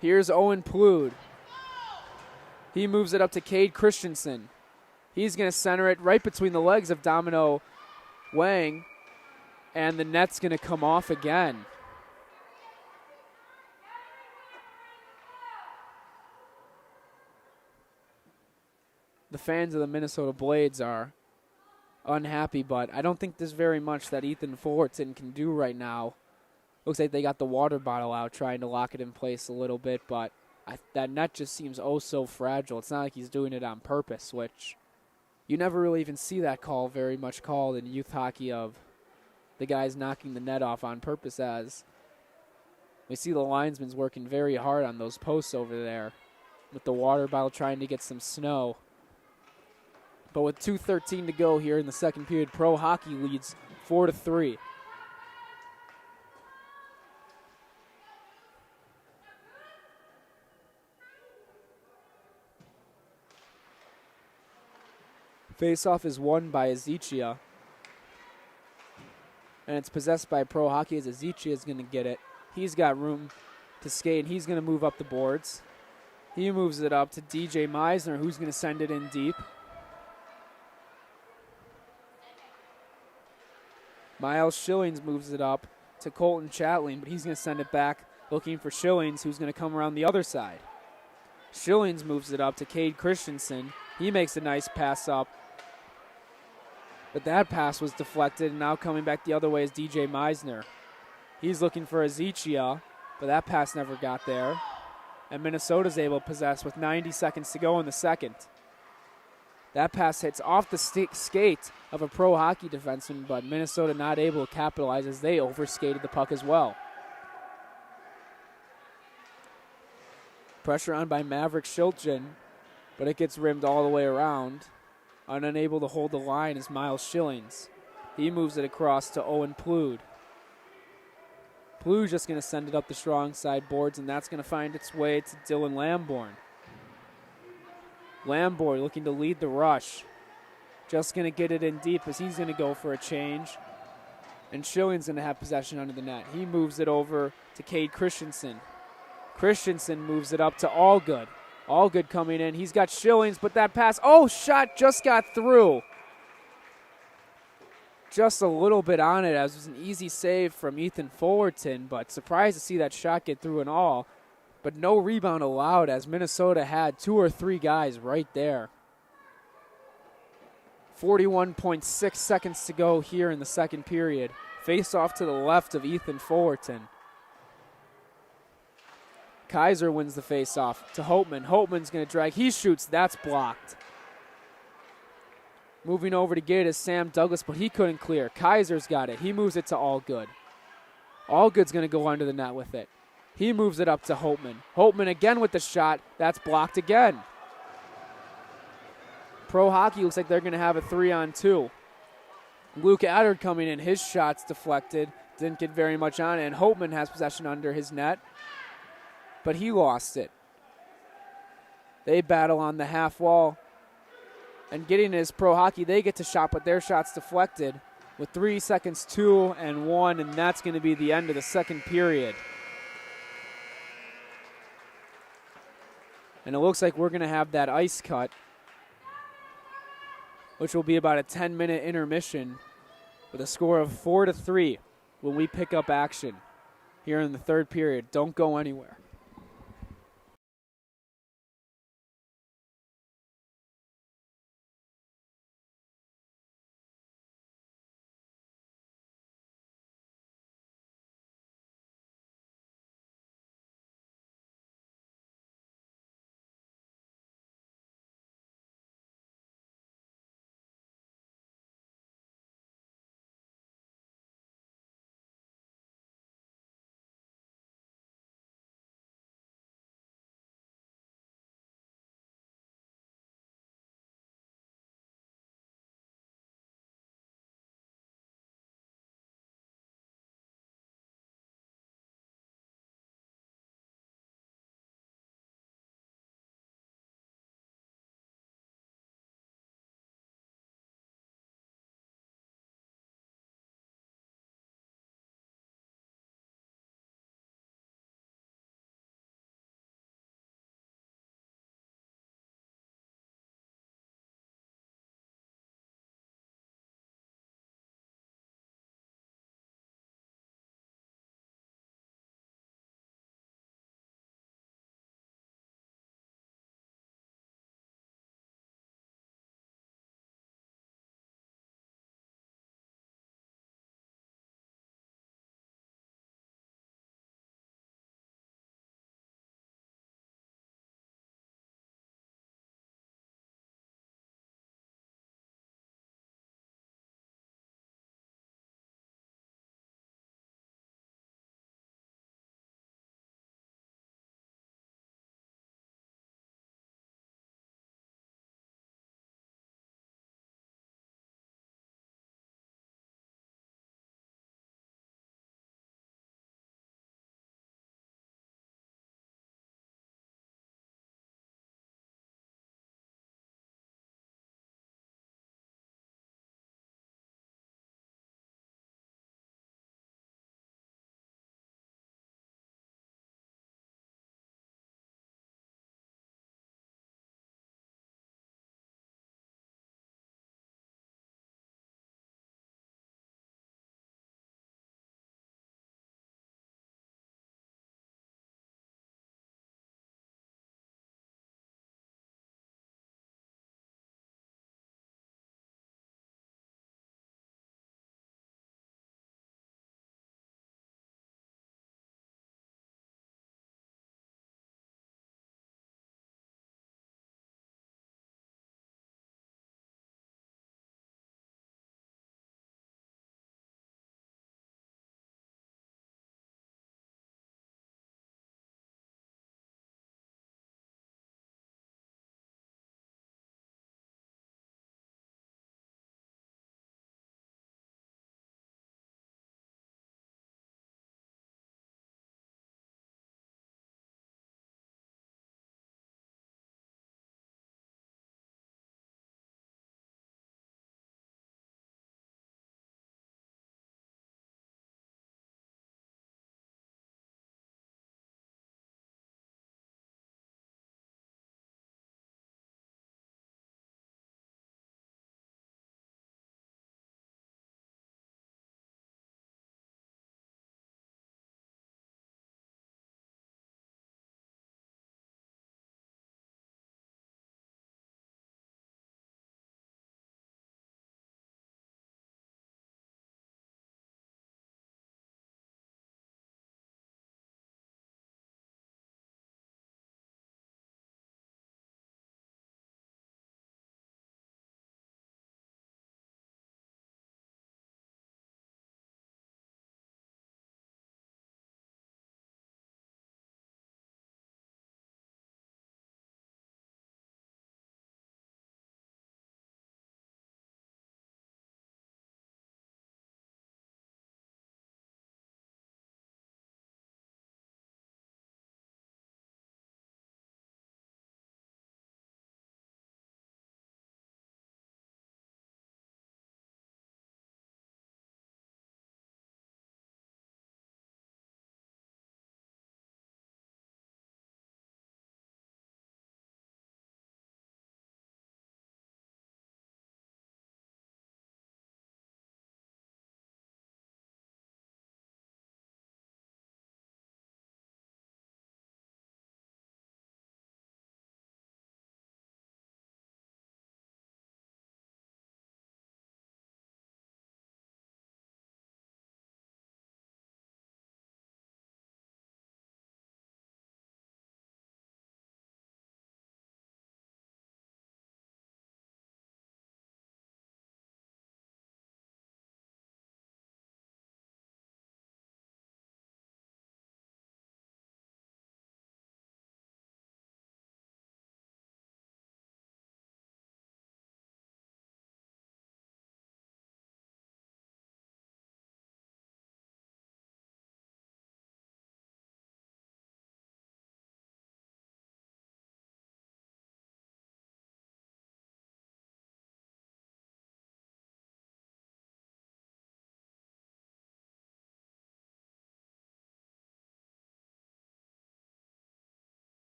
Here's Owen Plood. He moves it up to Cade Christensen. He's going to center it right between the legs of Domino Wang, and the net's going to come off again. The fans of the Minnesota Blades are unhappy, but I don't think there's very much that Ethan Fullerton can do right now. Looks like they got the water bottle out trying to lock it in place a little bit, but That net just seems oh so fragile. It's not like he's doing it on purpose, which you never really even see that call very much called in youth hockey of the guys knocking the net off on purpose, as we see the linesmen's working very hard on those posts over there with the water bottle trying to get some snow. But with 2:13 to go here in the second period, Pro Hockey leads 4-3. Faceoff is won by Ezekiel, and it's possessed by Pro Hockey as Ezekiel is going to get it. He's got room to skate, and he's going to move up the boards. He moves it up to DJ Meisner, who's going to send it in deep. Miles Schillings moves it up to Colton Chatling, but he's going to send it back looking for Schillings, who's going to come around the other side. Schillings moves it up to Cade Christensen. He makes a nice pass up, but that pass was deflected, and now coming back the other way is DJ Meisner. He's looking for Ezekiel, but that pass never got there. And Minnesota's able to possess with 90 seconds to go in the second. That pass hits off the skate of a Pro Hockey defenseman, but Minnesota not able to capitalize as they overskated the puck as well. Pressure on by Maverick Shilchin, but it gets rimmed all the way around. Unable to hold the line is Miles Schillings. He moves it across to Owen Plood. Plood's just going to send it up the strong side boards, and that's going to find its way to Dylan Lamborn. Lamborn looking to lead the rush. Just going to get it in deep as he's going to go for a change. And Schilling's going to have possession under the net. He moves it over to Cade Christensen. Christensen moves it up to Allgood. Allgood coming in. He's got Schillings, but that pass, shot just got through. Just a little bit on it, as it was an easy save from Ethan Fullerton, but surprised to see that shot get through and all. But no rebound allowed, as Minnesota had 2 or 3 guys right there. 41.6 seconds to go here in the second period. Face off to the left of Ethan Fullerton. Kaiser wins the face-off to Holtman. Holtman's going to drag. He shoots. That's blocked. Moving over to get it is Sam Douglas, but he couldn't clear. Kaiser's got it. He moves it to Allgood. Allgood's going to go under the net with it. He moves it up to Holtman. Holtman again with the shot. That's blocked again. Pro Hockey looks like they're going to have a 3-on-2. Luke Addard coming in. His shot's deflected. Didn't get very much on it, and Holtman has possession under his net, but he lost it. They battle on the half wall. And getting his Pro Hockey, they get to shot, but their shot's deflected with 3 seconds, 2 and 1, and that's going to be the end of the second period. And it looks like we're going to have that ice cut, which will be about a 10-minute intermission with a score of 4-3 when we pick up action here in the third period. Don't go anywhere.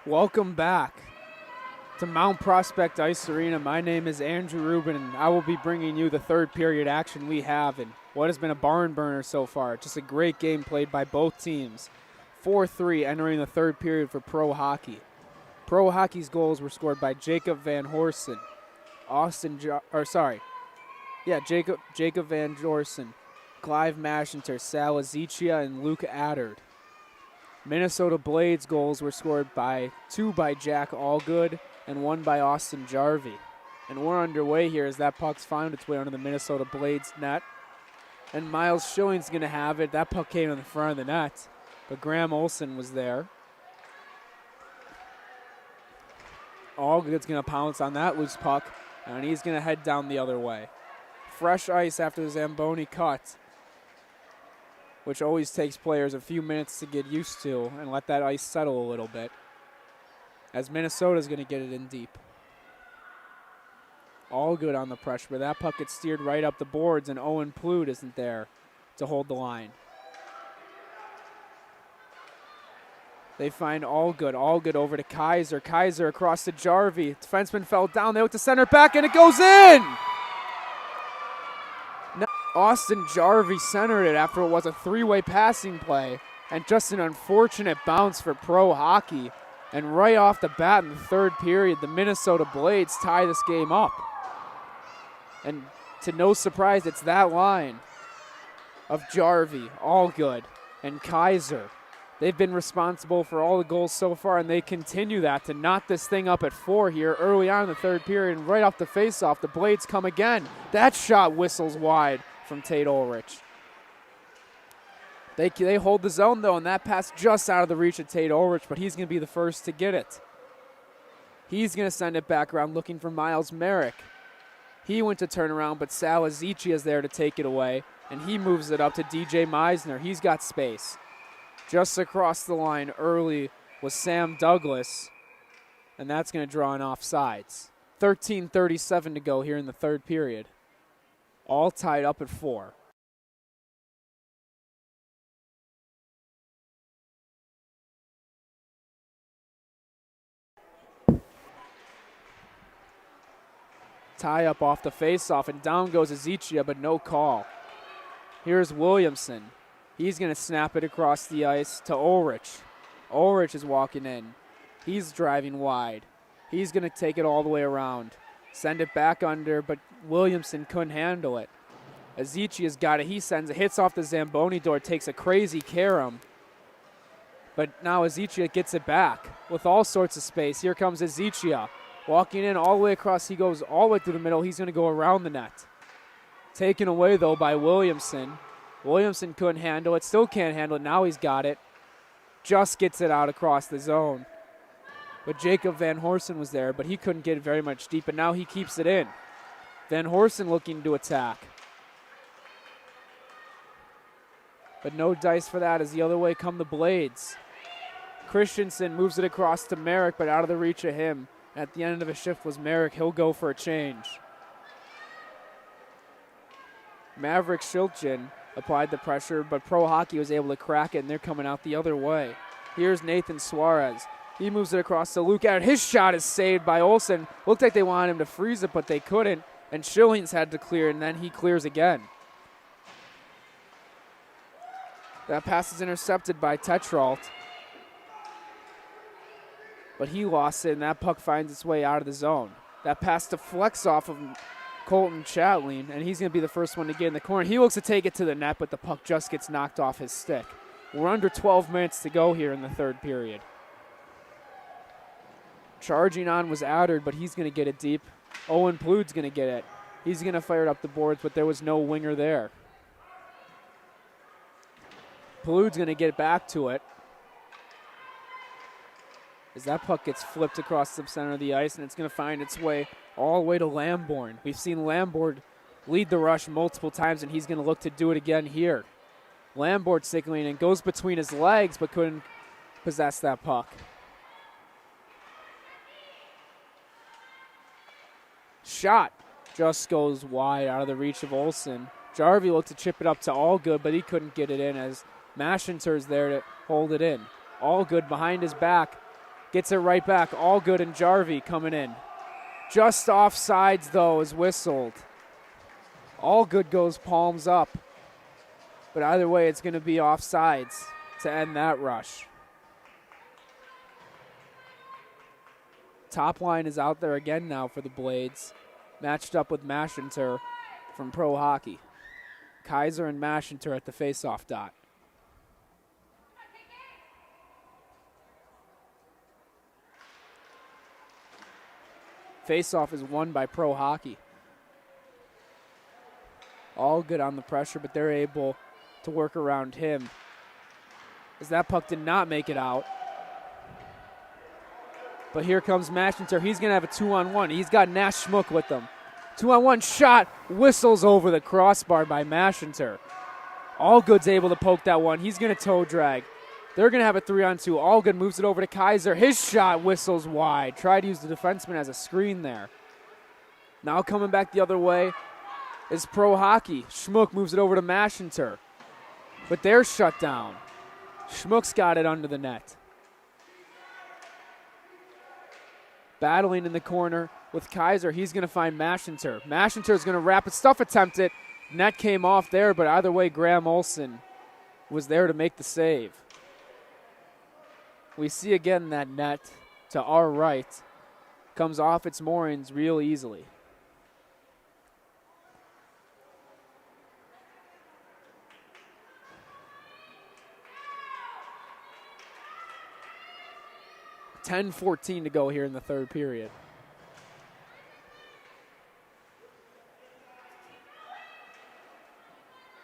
Welcome back to Mount Prospect Ice Arena. My name is Andrew Rubin, and I will be bringing you the third period action we have in what has been a barn burner so far. Just a great game played by both teams. 4-3 entering the third period for Pro Hockey. Pro Hockey's goals were scored by Jacob Van Horsen, Jacob Van Jorsen, Clive Maschenter, Sal Azichia, and Luke Addard. Minnesota Blades goals were scored by two by Jack Allgood and one by Austin Jarvie. And we're underway here as that puck's found its way under the Minnesota Blades net. And Miles Schilling's going to have it. That puck came in the front of the net, but Graham Olsen was there. Allgood's going to pounce on that loose puck, and he's going to head down the other way. Fresh ice after the Zamboni cut, which always takes players a few minutes to get used to and let that ice settle a little bit, as Minnesota's going to get it in deep. Allgood on the pressure, but that puck gets steered right up the boards, and Owen Plude isn't there to hold the line. They find Allgood. Allgood over to Kaiser. Kaiser across to Jarvie. Defenseman fell down. They look to center back, and it goes in! Austin Jarvie centered it after it was a three-way passing play, and just an unfortunate bounce for Pro Hockey. And right off the bat in the third period, the Minnesota Blades tie this game up. And to no surprise, it's that line of Jarvie, Allgood, and Kaiser. They've been responsible for all the goals so far, and they continue that to knot this thing up at 4 here early on in the third period. And right off the faceoff, the Blades come again. That shot whistles wide from Tate Ulrich. They hold the zone, though, and that pass just out of the reach of Tate Ulrich, but he's going to be the first to get it. He's going to send it back around looking for Miles Merrick. He went to turn around, but Sal Azichia is there to take it away, and he moves it up to DJ Meisner. He's got space. Just across the line early was Sam Douglas, and that's going to draw an offsides. 13:37 to go here in the third period. All tied up at 4. Tie up off the faceoff, and down goes Azichia, but no call. Here's Williamson. He's going to snap it across the ice to Ulrich. Ulrich is walking in. He's driving wide. He's going to take it all the way around. Send it back under, but Williamson couldn't handle it. Azichia's got it. He sends it, hits off the Zamboni door, takes a crazy carom. But now Azichia gets it back with all sorts of space. Here comes Azichia. Walking in all the way across. He goes all the way through the middle. He's going to go around the net. Taken away, though, by Williamson. Williamson couldn't handle it. Still can't handle it. Now he's got it. Just gets it out across the zone. But Jacob Van Horsen was there, but he couldn't get it very much deep, and now he keeps it in. Van Horsen looking to attack. But no dice for that as the other way come the Blades. Christensen moves it across to Merrick, but out of the reach of him. At the end of a shift was Merrick. He'll go for a change. Maverick Shilchin applied the pressure, but Pro Hockey was able to crack it, and they're coming out the other way. Here's Nathan Suarez. He moves it across to Luke Addard. His shot is saved by Olsen. Looked like they wanted him to freeze it, but they couldn't, and Schillings had to clear, and then he clears again. That pass is intercepted by Tetrault, but he lost it, and that puck finds its way out of the zone. That pass deflects off of Colton Chatline, and he's going to be the first one to get in the corner. He looks to take it to the net, but the puck just gets knocked off his stick. We're under 12 minutes to go here in the third period. Charging on was Addard, but he's going to get it deep. Owen Plude's going to get it. He's going to fire it up the boards, but there was no winger there. Plude's going to get back to it, as that puck gets flipped across the center of the ice, and it's going to find its way all the way to Lamborn. We've seen Lamborn lead the rush multiple times, and he's going to look to do it again here. Lamborn signaling and goes between his legs, but couldn't possess that puck. Shot just goes wide out of the reach of Olsen. Jarvie looked to chip it up to Allgood, but he couldn't get it in as Maschenter's there to hold it in. Allgood behind his back. Gets it right back. Allgood and Jarvie coming in. Just offsides, though, is whistled. Allgood goes palms up. But either way, it's going to be offsides to end that rush. Top line is out there again now for the Blades. Matched up with Mashinter from Pro Hockey. Kaiser and Mashinter at the face-off dot. Face-off is won by Pro Hockey. Allgood on the pressure, but they're able to work around him. As that puck did not make it out. But here comes Mashinter. He's going to have a 2-on-1. He's got Nash Schmuck with him. 2-on-1 shot. Whistles over the crossbar by Mashinter. Allgood's able to poke that one. He's going to toe drag. They're going to have a 3-on-2. Allgood moves it over to Kaiser. His shot whistles wide. Tried to use the defenseman as a screen there. Now coming back the other way is Pro Hockey. Schmuck moves it over to Mashinter. But they're shut down. Schmuck's got it under the net. Battling in the corner with Kaiser. He's going to find Mashinter. Mashinter's going to wrap it. Stuff attempt it. Net came off there, but either way, Graham Olson was there to make the save. We see again that net to our right comes off its moorings real easily. .10:14 to go here in the third period.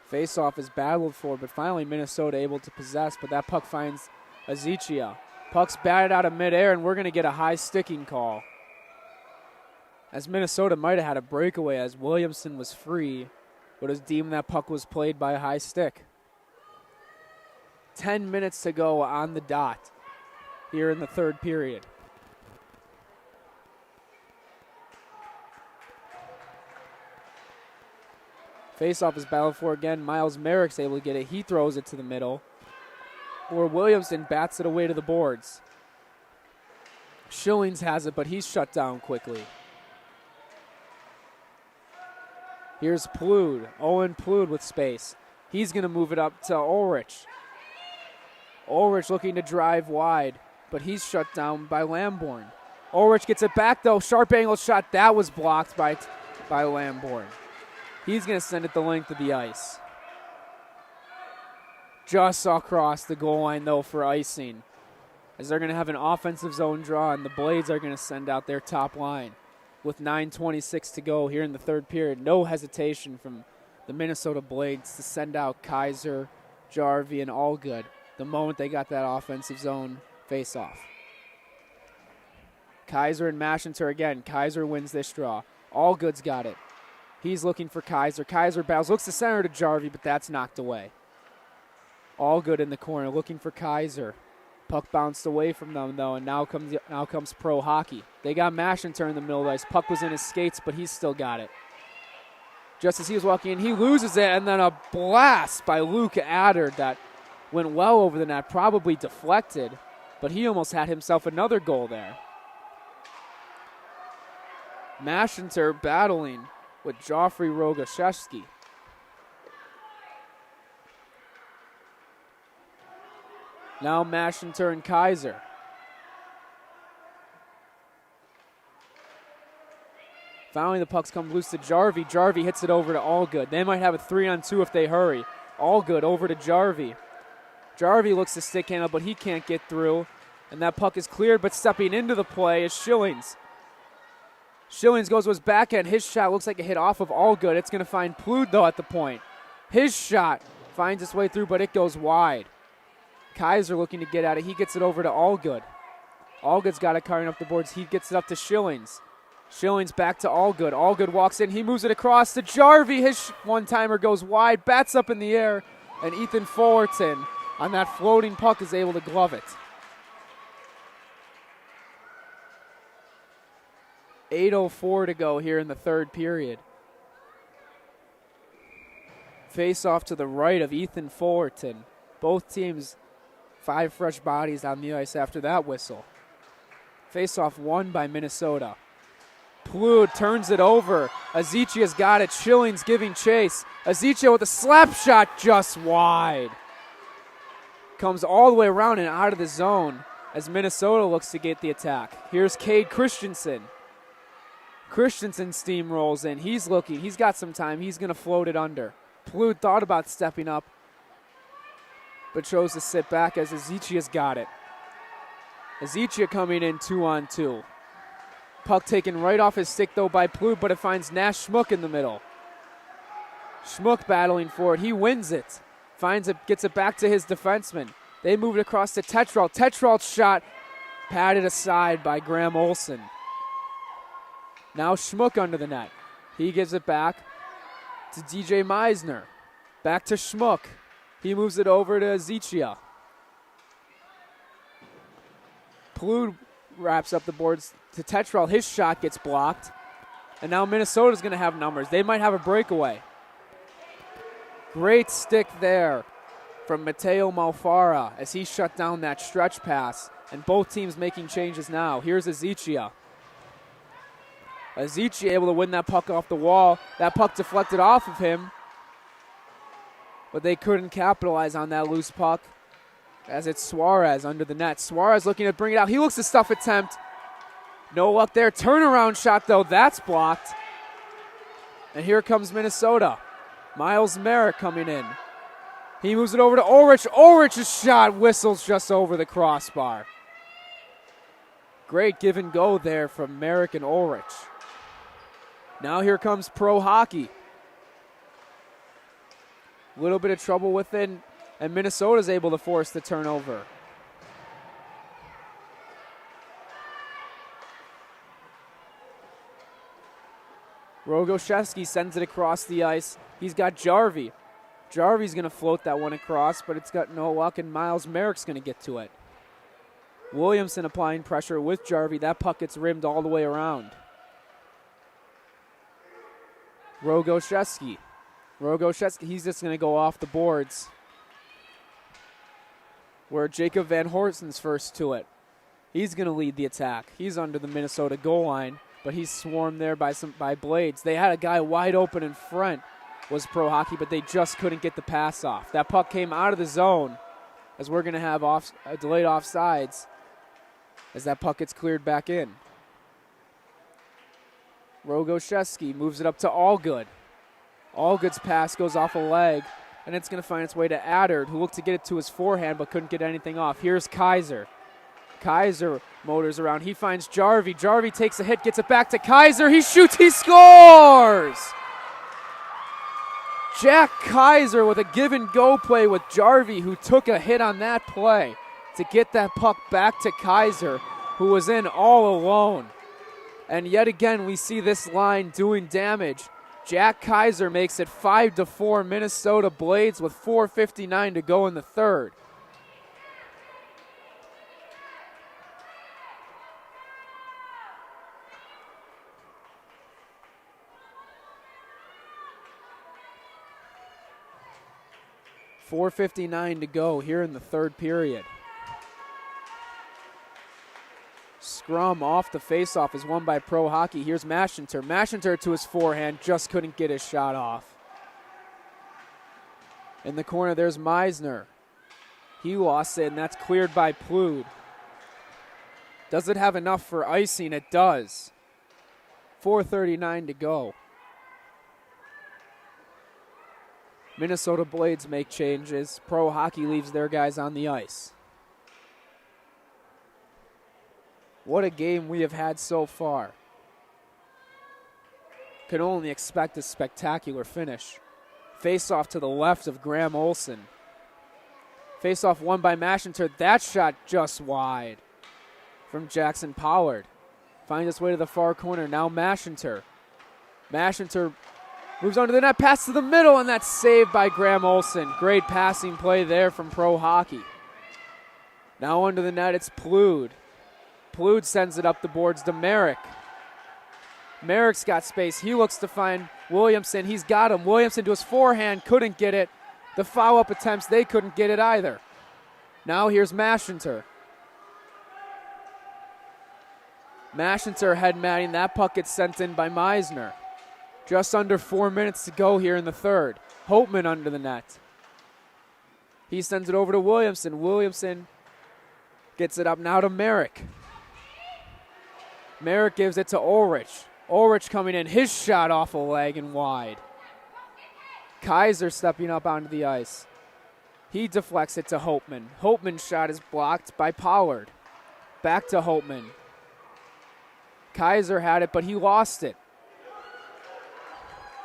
Face-off is battled for, but finally Minnesota able to possess, but that puck finds Azichia. Puck's batted out of midair, and we're going to get a high sticking call. As Minnesota might have had a breakaway as Williamson was free, but it was deemed that puck was played by a high stick. 10 minutes to go on the dot here in the third period. Face-off is battled for again. Miles Merrick's able to get it. He throws it to the middle. Or Williamson bats it away to the boards. Schillings has it, but he's shut down quickly. Here's Plood. Owen Plood with space. He's going to move it up to Ulrich. Ulrich looking to drive wide, but he's shut down by Lamborn. Ulrich gets it back, though. Sharp angle shot. That was blocked by Lamborn. He's going to send it the length of the ice. Just across the goal line, though, for icing. As they're going to have an offensive zone draw, and the Blades are going to send out their top line. With 9:26 to go here in the third period. No hesitation from the Minnesota Blades to send out Kaiser, Jarvie, and Allgood the moment they got that offensive zone face-off. Kaiser and Mashinter again. Kaiser wins this draw. Allgood's got it. He's looking for Kaiser. Kaiser battles, looks to center to Jarvie, but that's knocked away. Allgood in the corner, looking for Kaiser. Puck bounced away from them, though, and now comes Pro Hockey. They got Mashinter in the middle of the ice. Puck was in his skates, but he's still got it. Just as he was walking in, he loses it, and then a blast by Luke Adder that went well over the net, probably deflected, but he almost had himself another goal there. Mashinter battling with Joffrey Rogaszewski. Now Mashinter and Kaiser. Finally, the puck's come loose to Jarvie. Jarvie hits it over to Allgood. They might have a 3-on-2 if they hurry. Allgood over to Jarvie. Jarvie looks to stick handle, but he can't get through. And that puck is cleared, but stepping into the play is Schillings. Schillings goes to his backhand. His shot looks like a hit off of Allgood. It's going to find Plood, though, at the point. His shot finds its way through, but it goes wide. Kaiser looking to get at it. He gets it over to Allgood. Allgood's got it carrying up the boards. He gets it up to Schillings. Schillings back to Allgood. Allgood walks in. He moves it across to Jarvie. His one-timer goes wide. Bats up in the air. And Ethan Fullerton on that floating puck is able to glove it. 8:04 to go here in the third period. Face off to the right of Ethan Fullerton. Both teams 5 fresh bodies on the ice after that whistle. Face-off won by Minnesota. Plood turns it over. Azichia's got it. Schilling's giving chase. Azichia with a slap shot just wide. Comes all the way around and out of the zone as Minnesota looks to get the attack. Here's Cade Christensen. Christensen steamrolls in. He's looking. He's got some time. He's going to float it under. Plood thought about stepping up, but chose to sit back as Azichia's got it. Azichia coming in 2-on-2. Puck taken right off his stick, though, by Plood, but it finds Nash Schmuck in the middle. Schmuck battling for it. He wins it. Finds it, gets it back to his defenseman. They move it across to Tetrell. Tetrell's shot patted aside by Graham Olson. Now Schmuck under the net. He gives it back to DJ Meisner. Back to Schmuck. He moves it over to Azichia. Plood wraps up the boards to Tetrell. His shot gets blocked. And now Minnesota's going to have numbers. They might have a breakaway. Great stick there from Matteo Malfara as he shut down that stretch pass. And both teams making changes now. Here's Azichia. Azichia able to win that puck off the wall. That puck deflected off of him. But they couldn't capitalize on that loose puck as it's Suarez under the net. Suarez looking to bring it out. He looks to stuff attempt. No luck there. Turnaround shot, though. That's blocked. And here comes Minnesota. Miles Merrick coming in. He moves it over to Ulrich. Ulrich's shot whistles just over the crossbar. Great give and go there from Merrick and Ulrich. Now here comes Pro Hockey. A little bit of trouble with it, and Minnesota's able to force the turnover. Rogoshevsky sends it across the ice. He's got Jarvie. Jarvie's going to float that one across, but it's got no luck, and Miles Merrick's going to get to it. Williamson applying pressure with Jarvie. That puck gets rimmed all the way around. Rogoshevsky, he's just going to go off the boards. Where Jacob Van Horsen's first to it. He's going to lead the attack. He's under the Minnesota goal line, but he's swarmed there by Blades. They had a guy wide open in front, was Pro Hockey, but they just couldn't get the pass off. That puck came out of the zone as we're going to have delayed offsides as that puck gets cleared back in. Rogoshevsky moves it up to Allgood. Allgood's pass goes off a leg, and it's going to find its way to Adard, who looked to get it to his forehand but couldn't get anything off. Here's Kaiser. Kaiser motors around. He finds Jarvie. Jarvie takes a hit, gets it back to Kaiser. He shoots, he scores! Jack Kaiser with a give-and-go play with Jarvie, who took a hit on that play to get that puck back to Kaiser, who was in all alone. And yet again, we see this line doing damage. Jack Kaiser makes it 5-4 Minnesota Blades with 4:59 to go in the third. .459 to go here in the third period. Scrum off the faceoff is won by Pro Hockey. Here's Maschenter. Maschenter to his forehand, just couldn't get his shot off. In the corner, there's Meisner. He lost it, and that's cleared by Plood. Does it have enough for icing? It does. 4:39 to go. Minnesota Blades make changes. Pro Hockey leaves their guys on the ice. What a game we have had so far. Can only expect a spectacular finish. Face-off to the left of Graham Olson. Face-off won by Maschenter. That shot just wide from Jackson Pollard. Finds its way to the far corner. Now Maschenter. Maschenter moves under the net, pass to the middle, and that's saved by Graham Olson. Great passing play there from Pro Hockey. Now under the net, it's Plood. Plood sends it up the boards to Merrick. Merrick's got space. He looks to find Williamson. He's got him. Williamson to his forehand, couldn't get it. The follow-up attempts, they couldn't get it either. Now here's Maschenter. Mashinter head matting. That puck gets sent in by Meisner. Just under 4 minutes to go here in the third. Holtman under the net. He sends it over to Williamson. Williamson gets it up now to Merrick. Merrick gives it to Ulrich. Ulrich coming in. His shot off a leg and wide. Kaiser stepping up onto the ice. He deflects it to Holtman. Holtman's shot is blocked by Pollard. Back to Holtman. Kaiser had it, but he lost it.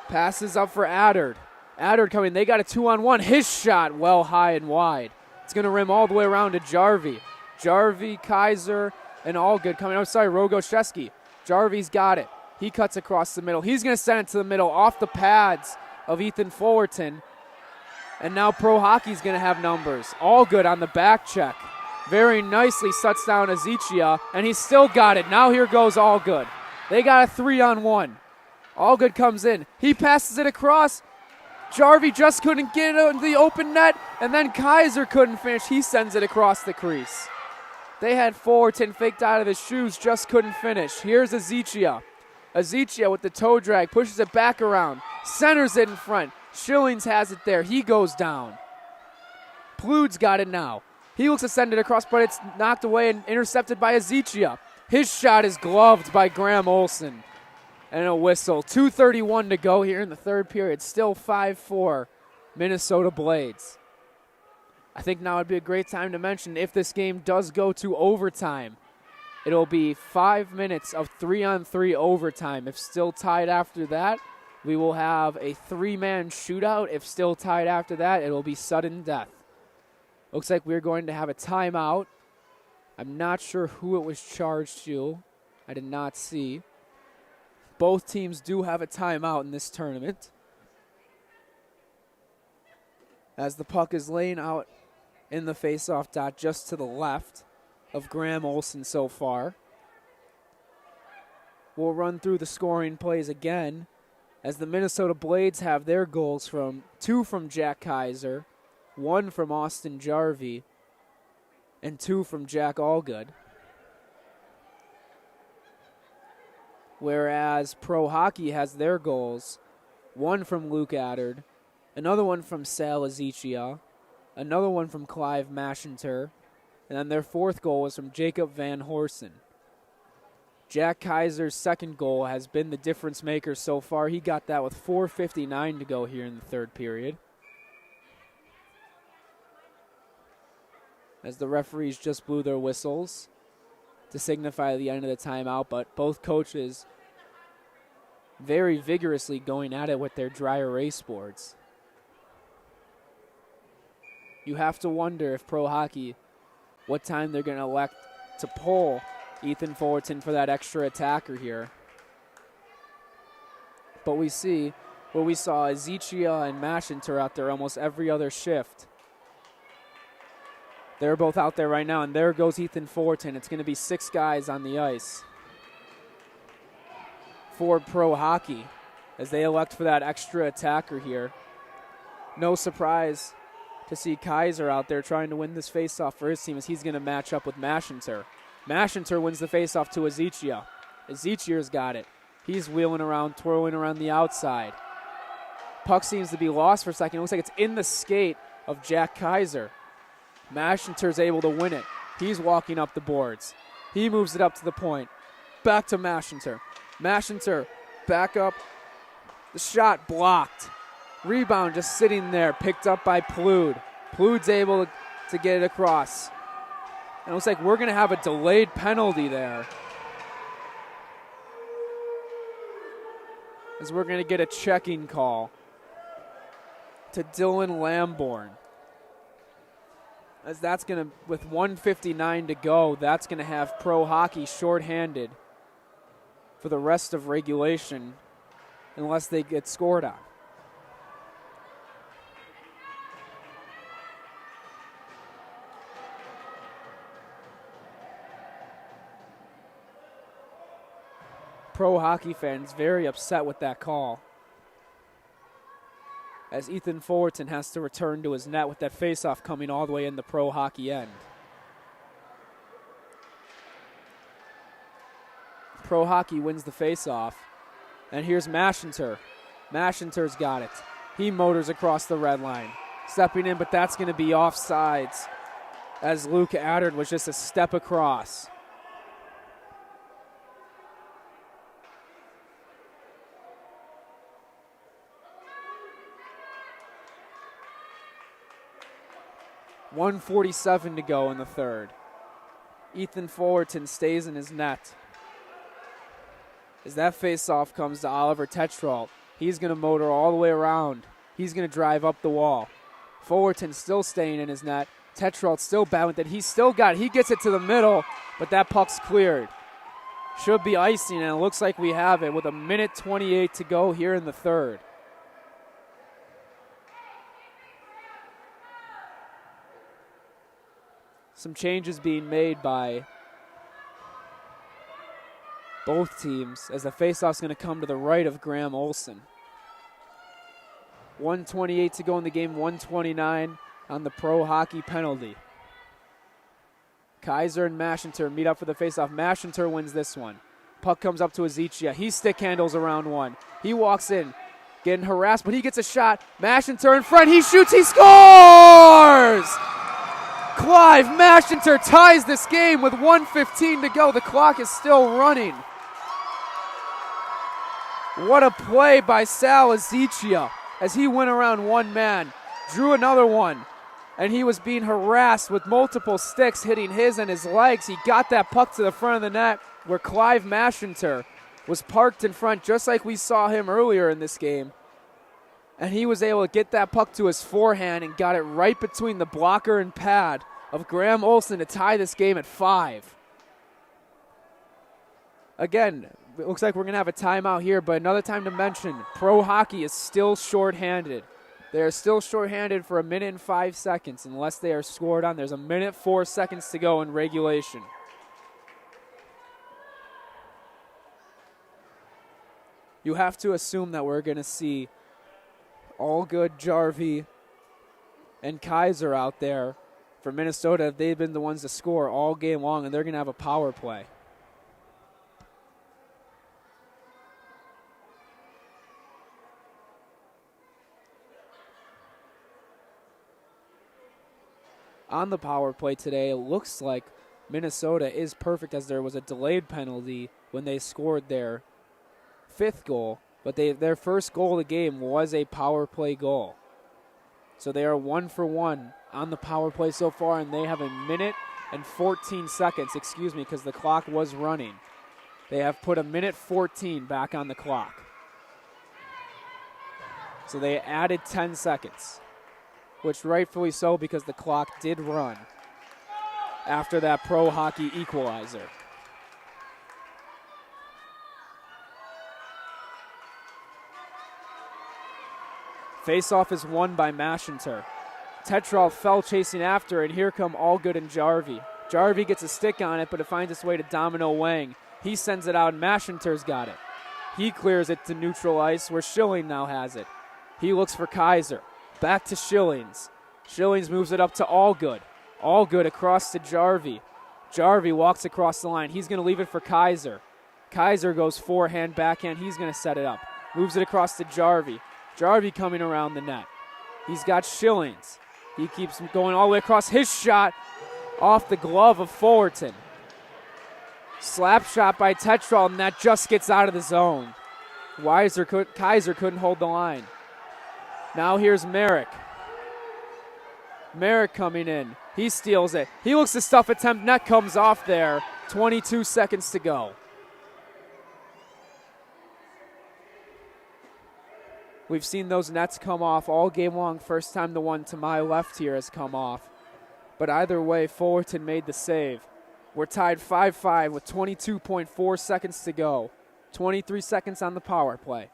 Passes up for Addard. Addard coming. They got a 2-on-1. His shot well high and wide. It's going to rim all the way around to Jarvie. Jarvie, Kaiser, and Allgood coming. Oh, sorry, Rogoszewski. Jarvie's got it. He cuts across the middle. He's going to send it to the middle off the pads of Ethan Fullerton. And now Pro Hockey's going to have numbers. Allgood on the back check. Very nicely sets down Azichia, and he's still got it. Now here goes Allgood. They got a 3-on-1. Allgood comes in. He passes it across. Jarvie just couldn't get it in the open net, and then Kaiser couldn't finish. He sends it across the crease. They had Fullerton faked out of his shoes, just couldn't finish. Here's Azichia. Azichia with the toe drag, pushes it back around, centers it in front. Schillings has it there. He goes down. Plude's got it now. He looks to send it across, but it's knocked away and intercepted by Azichia. His shot is gloved by Graham Olson. And a whistle. 2:31 to go here in the third period. Still 5-4 Minnesota Blades. I think now would be a great time to mention if this game does go to overtime, it'll be 5 minutes of 3-on-3 overtime. If still tied after that, we will have a 3-man shootout. If still tied after that, it'll be sudden death. Looks like we're going to have a timeout. I'm not sure who it was charged to. I did not see. Both teams do have a timeout in this tournament. As the puck is laying out in the faceoff dot just to the left of Graham Olson so far. We'll run through the scoring plays again as the Minnesota Blades have their goals from 2 from Jack Kaiser, 1 from Austin Jarvie, and 2 from Jack Allgood. Whereas Pro Hockey has their goals, 1 from Luke Addard, another one from Sal Azichia, another one from Clive Mashinter, and then their 4th goal was from Jacob Van Horsen. Jack Kaiser's 2nd goal has been the difference maker so far. He got that with 4:59 to go here in the third period. As the referees just blew their whistles to signify the end of the timeout, but both coaches very vigorously going at it with their dry erase boards. You have to wonder if Pro Hockey, what time they're going to elect to pull Ethan Fullerton for that extra attacker here. But we see where we saw Azichia and Mashinter out there almost every other shift. They're both out there right now, and there goes Ethan Fullerton. It's going to be 6 guys on the ice for Pro Hockey as they elect for that extra attacker here. No surprise to see Kaiser out there trying to win this faceoff for his team as he's going to match up with Mashinter. Mashinter wins the faceoff to Azichia. Azichia's got it. He's wheeling around, twirling around the outside. Puck seems to be lost for a second. It looks like it's in the skate of Jack Kaiser. Mashinter's able to win it. He's walking up the boards. He moves it up to the point. Back to Mashinter. Mashinter back up. The shot blocked. Rebound just sitting there, picked up by Plude. Plude's able to get it across. And it looks like we're going to have a delayed penalty there, as we're going to get a checking call to Dylan Lamborn. As that's going to, with 1:59 to go, that's going to have Pro Hockey shorthanded for the rest of regulation unless they get scored on. Pro Hockey fans very upset with that call, as Ethan Fullerton has to return to his net with that faceoff coming all the way in the Pro Hockey end. Pro Hockey wins the faceoff. And here's Mashinter. Mashinter's got it. He motors across the red line. Stepping in, but that's going to be offsides as Luke Addard was just a step across. .147 to go in the third. Ethan Fullerton stays in his net. As that faceoff comes to Oliver Tetrault, he's going to motor all the way around. He's going to drive up the wall. Fullerton still staying in his net. Tetrault still bad with it. He's still got it. He gets it to the middle, but that puck's cleared. Should be icing, and it looks like we have it with 1:28 to go here in the third. Some changes being made by both teams as the faceoff's going to come to the right of Graham Olson. 1:28 to go in the game, 1:29 on the Pro Hockey penalty. Kaiser and Mashinter meet up for the faceoff. Mashinter wins this one. Puck comes up to Azichia. He stick handles around one. He walks in, getting harassed, but he gets a shot. Mashinter in front. He shoots. He scores! Clive Mashinter ties this game with 1:15 to go. The clock is still running. What a play by Sal Azichia as he went around one man, drew another one, and he was being harassed with multiple sticks hitting his and his legs. He got that puck to the front of the net where Clive Mashinter was parked in front just like we saw him earlier in this game. And he was able to get that puck to his forehand and got it right between the blocker and pad of Graham Olson to tie this game at 5. Again, it looks like we're going to have a timeout here, but another time to mention, Pro Hockey is still shorthanded. They are still shorthanded for 1 minute and 5 seconds unless they are scored on. There's 1 minute 4 seconds to go in regulation. You have to assume that we're going to see Allgood, Jarvie, and Kaiser out there for Minnesota. They've been the ones to score all game long, and they're going to have a power play. On the power play today, it looks like Minnesota is perfect as there was a delayed penalty when they scored their 5th goal. But their first goal of the game was a power play goal. So they are 1 for 1 on the power play so far, and they have 1 minute and 14 seconds, because the clock was running. They have put 1 minute 14 back on the clock. So they added 10 seconds, which rightfully so because the clock did run after that Pro Hockey equalizer. Faceoff is won by Mashinter. Tetrault fell chasing after, and here come Allgood and Jarvie. Jarvie gets a stick on it, but it finds its way to Domino Wang. He sends it out, and Mashinter's got it. He clears it to neutral ice, where Schilling now has it. He looks for Kaiser. Back to Schillings. Schillings moves it up to Allgood. Allgood across to Jarvie. Jarvie walks across the line. He's going to leave it for Kaiser. Kaiser goes forehand, backhand. He's going to set it up. Moves it across to Jarvie. Jarvie coming around the net. He's got Schillings. He keeps going all the way across. His shot off the glove of Fullerton. Slap shot by Tetrault, and that just gets out of the zone. Kaiser couldn't hold the line. Now here's Merrick. Merrick coming in. He steals it. He looks to stuff attempt. Net comes off there. 22 seconds to go. We've seen those nets come off all game long. First time the one to my left here has come off. But either way, Fullerton made the save. We're tied 5-5 with 22.4 seconds to go. 23 seconds on the power play.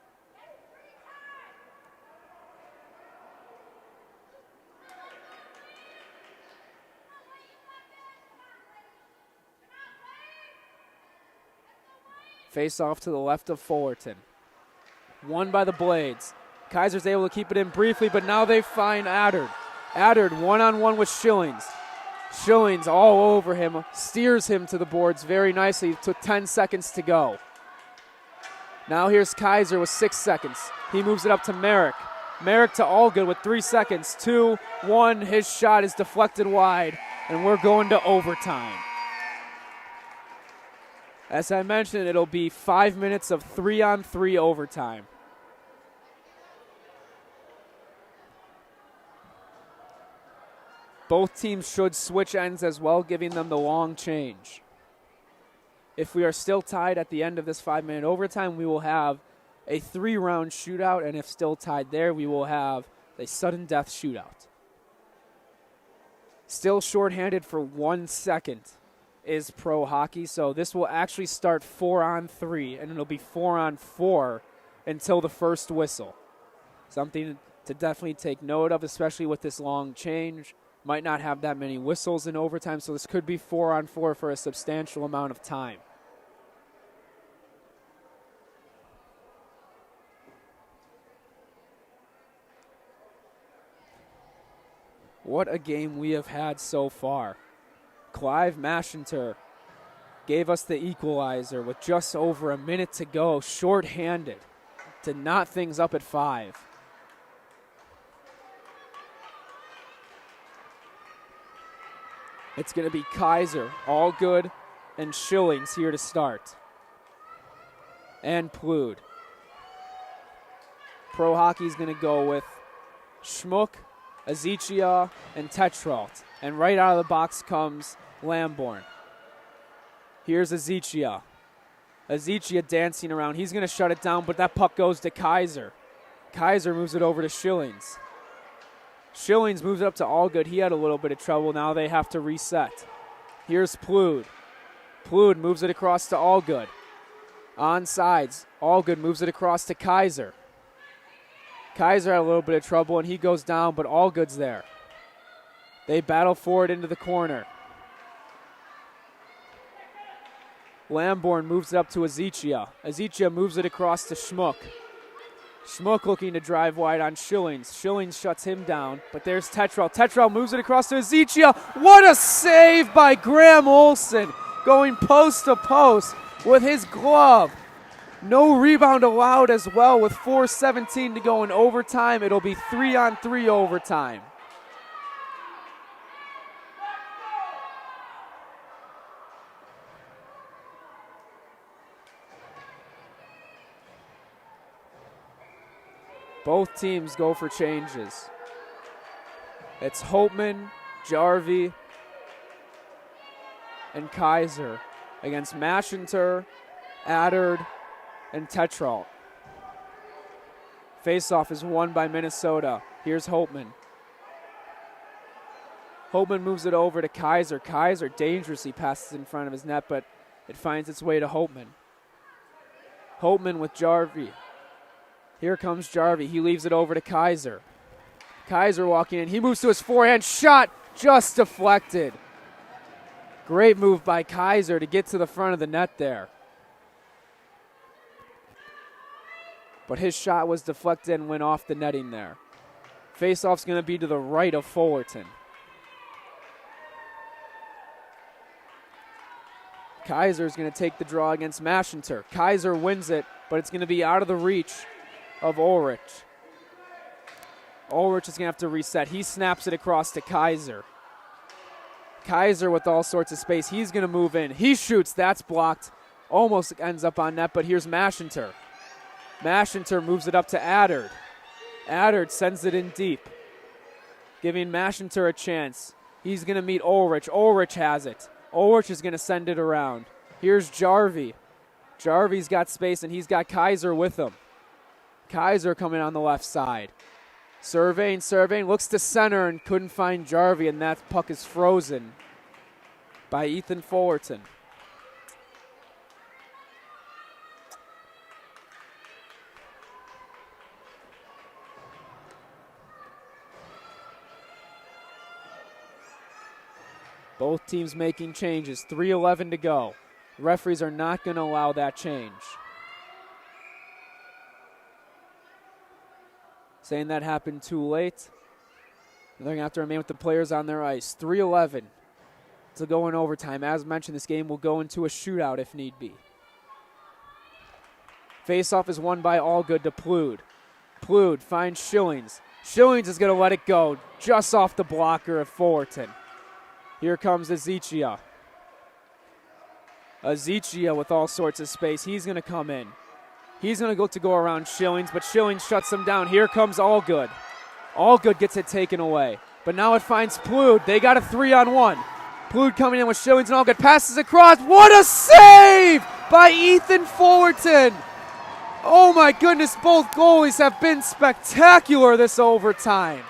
Face off to the left of Fullerton. Won by the Blades. Kaiser's able to keep it in briefly, but now they find Addard. Addard one-on-one with Schillings. Schillings all over him, steers him to the boards very nicely. Took 10 seconds to go. Now here's Kaiser with 6 seconds. He moves it up to Merrick. Merrick to Allgood with 3 seconds. 2, 1, his shot is deflected wide, and we're going to overtime. As I mentioned, it'll be 5 minutes of 3-on-3 overtime. Both teams should switch ends as well, giving them the long change. If we are still tied at the end of this 5-minute overtime, we will have a 3-round shootout, and if still tied there, we will have a sudden death shootout. Still shorthanded for 1 second is pro hockey, so this will actually start 4-on-3, and it'll be 4-on-4 until the first whistle. Something to definitely take note of, especially with this long change. Might not have that many whistles in overtime, so this could be 4-on-4 for a substantial amount of time. What a game we have had so far. Clive Maschenter gave us the equalizer with just over a minute to go, shorthanded, to knot things up at 5. It's going to be Kaiser, Allgood, and Schillings here to start. And Plood. Pro Hockey's going to go with Schmuck, Azichia, and Tetrault. And right out of the box comes Lamborn. Here's Azichia. Azichia dancing around. He's going to shut it down, but that puck goes to Kaiser. Kaiser moves it over to Schillings. Schillings moves it up to Allgood. He had a little bit of trouble. Now they have to reset. Here's Plood. Plood moves it across to Allgood. On sides, Allgood moves it across to Kaiser. Kaiser had a little bit of trouble, and he goes down, but Allgood's there. They battle forward into the corner. Lamborn moves it up to Azichia. Azichia moves it across to Schmuck. Schmuck looking to drive wide on Schillings. Schillings shuts him down, but there's Tetrault. Tetrault moves it across to Azichia. What a save by Graham Olson, going post to post with his glove. No rebound allowed as well with 4:17 to go in overtime. It'll be 3-on-3 overtime. Both teams go for changes. It's Holtman, Jarvie, and Kaiser against Maschenter, Adard, and Tetrault. Faceoff is won by Minnesota. Here's Holtman. Holtman moves it over to Kaiser. Kaiser dangerously passes in front of his net, but it finds its way to Holtman. Holtman with Jarvie. Here comes Jarvie. He leaves it over to Kaiser. Kaiser walking in. He moves to his forehand. Shot just deflected. Great move by Kaiser to get to the front of the net there. But his shot was deflected and went off the netting there. Faceoff's going to be to the right of Fullerton. Kaiser's going to take the draw against Maschenter. Kaiser wins it, but it's going to be out of the reach of Ulrich. Ulrich is going to have to reset. He snaps it across to Kaiser. Kaiser with all sorts of space. He's going to move in. He shoots. That's blocked. Almost ends up on net, but here's Maschenter. Maschenter moves it up to Adard. Adard sends it in deep, giving Maschenter a chance. He's going to meet Ulrich. Ulrich has it. Ulrich is going to send it around. Here's Jarvie. Jarvie's got space, and he's got Kaiser with him. Kaiser coming on the left side. Surveying, looks to center and couldn't find Jarvie, and that puck is frozen by Ethan Fullerton. Both teams making changes. 3:11 to go. The referees are not going to allow that change. Saying that happened too late. They're going to have to remain with the players on their ice. 3:11 to go in overtime. As mentioned, this game will go into a shootout if need be. Face-off is won by Allgood to Plood. Plood finds Schillings. Schillings is going to let it go just off the blocker of Fullerton. Here comes Ezekiel. Ezekiel with all sorts of space. He's going to come in. He's going to go around Schillings, but Schillings shuts him down. Here comes Allgood. Allgood gets it taken away. But now it finds Plood. They got a 3-on-1. Plood coming in with Schillings and Allgood. Passes across. What a save by Ethan Fullerton. Oh my goodness, both goalies have been spectacular this overtime.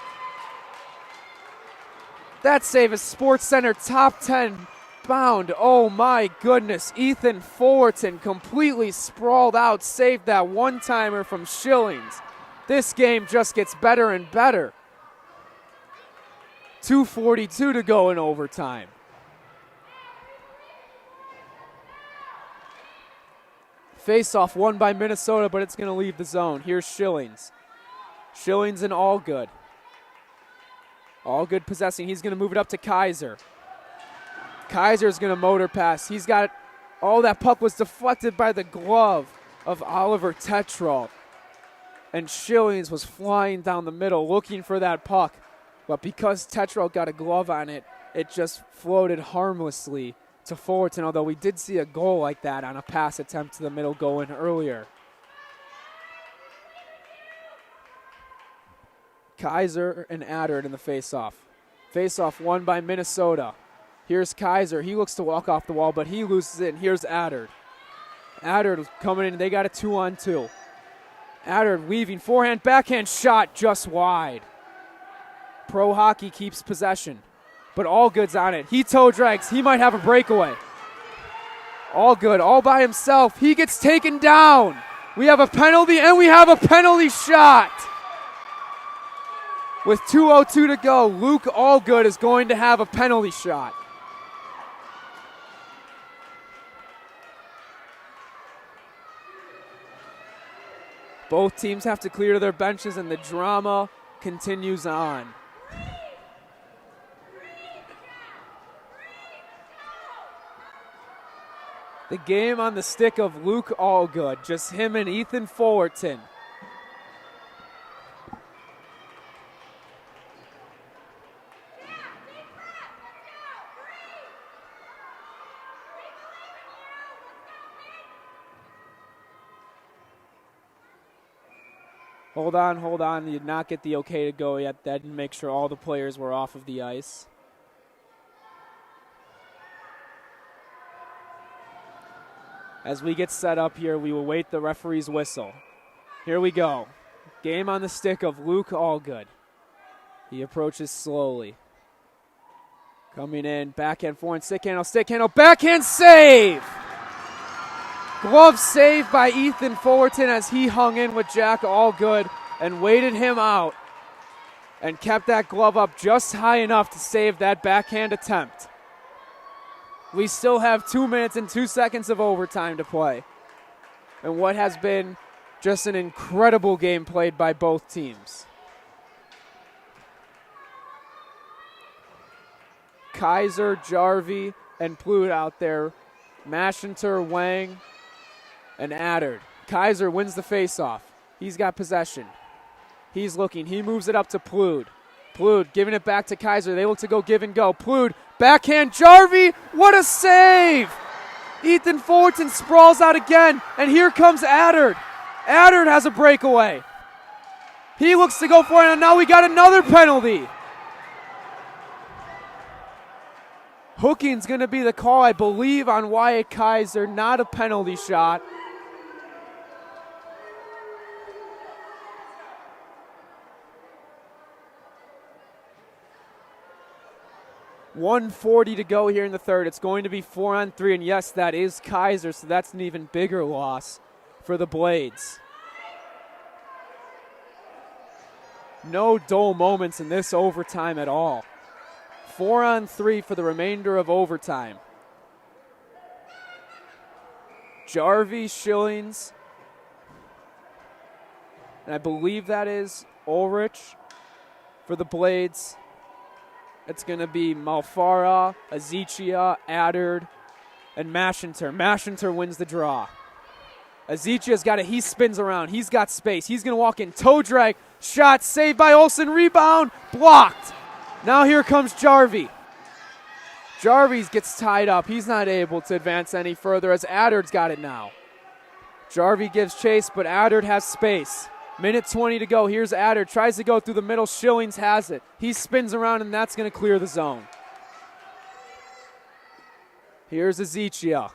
That save is SportsCenter top 10 bound. Oh my goodness, Ethan Fullerton completely sprawled out, saved that one-timer from Schillings. This game just gets better and better. 2:42 to go in overtime. Face-off won by Minnesota, but it's going to leave the zone. Here's Schillings. Schillings and Allgood. Allgood possessing. He's going to move it up to Kaiser. Kaiser's going to motor pass. He's got it. Oh, that puck was deflected by the glove of Oliver Tetrol. And Schillings was flying down the middle looking for that puck. But because Tetrol got a glove on it, it just floated harmlessly to Fullerton, although we did see a goal like that on a pass attempt to the middle going earlier. Kaiser and Adder in the face-off. Face-off won by Minnesota. Here's Kaiser. He looks to walk off the wall, but he loses it, and here's Adder. Adder coming in. They got a 2-on-2. Adder weaving forehand, backhand shot just wide. Pro Hockey keeps possession. But Allgood's on it. He toe drags. He might have a breakaway. Allgood all by himself. He gets taken down. We have a penalty, and we have a penalty shot. With 2:02 to go, Luke Allgood is going to have a penalty shot. Both teams have to clear their benches, and the drama continues on. The game on the stick of Luke Allgood, just him and Ethan Fullerton. Hold on. You did not get the okay to go yet. That didn't make sure all the players were off of the ice. As we get set up here, we will wait the referee's whistle. Here we go. Game on the stick of Luke Allgood. He approaches slowly. Coming in, backhand, forehand, stick handle, backhand save! Glove save by Ethan Fullerton as he hung in with Jack Allgood and waited him out and kept that glove up just high enough to save that backhand attempt. We still have 2 minutes and 2 seconds of overtime to play. And what has been just an incredible game played by both teams. Kaiser, Jarvie, and Plood out there. Maschenter, Wang, and Adder. Kaiser wins the faceoff. He's got possession. He's looking. He moves it up to Plood. Plood giving it back to Kaiser. They look to go give and go. Plood, backhand, Jarvie. What a save! Ethan Fullerton sprawls out again, and here comes Adder. Adder has a breakaway. He looks to go for it, and now we got another penalty. Hooking's going to be the call, I believe, on Wyatt Kaiser, not a penalty shot. .140 to go here in the third. It's going to be 4-on-3, and yes, that is Kaiser, so that's an even bigger loss for the Blades. No dull moments in this overtime at all. 4-on-3 for the remainder of overtime. Jarvie, Schillings, and I believe that is Ulrich for the Blades. It's going to be Malfara, Azichia, Addard, and Mashinter. Mashinter wins the draw. Azichia's got it. He spins around. He's got space. He's going to walk in. Toe drag. Shot saved by Olsen. Rebound. Blocked. Now here comes Jarvie. Jarvie gets tied up. He's not able to advance any further as Addard's got it now. Jarvie gives chase, but Addard has space. Minute 20 to go. Here's Addard. Tries to go through the middle. Schillings has it. He spins around, and that's going to clear the zone. Here's Azichia.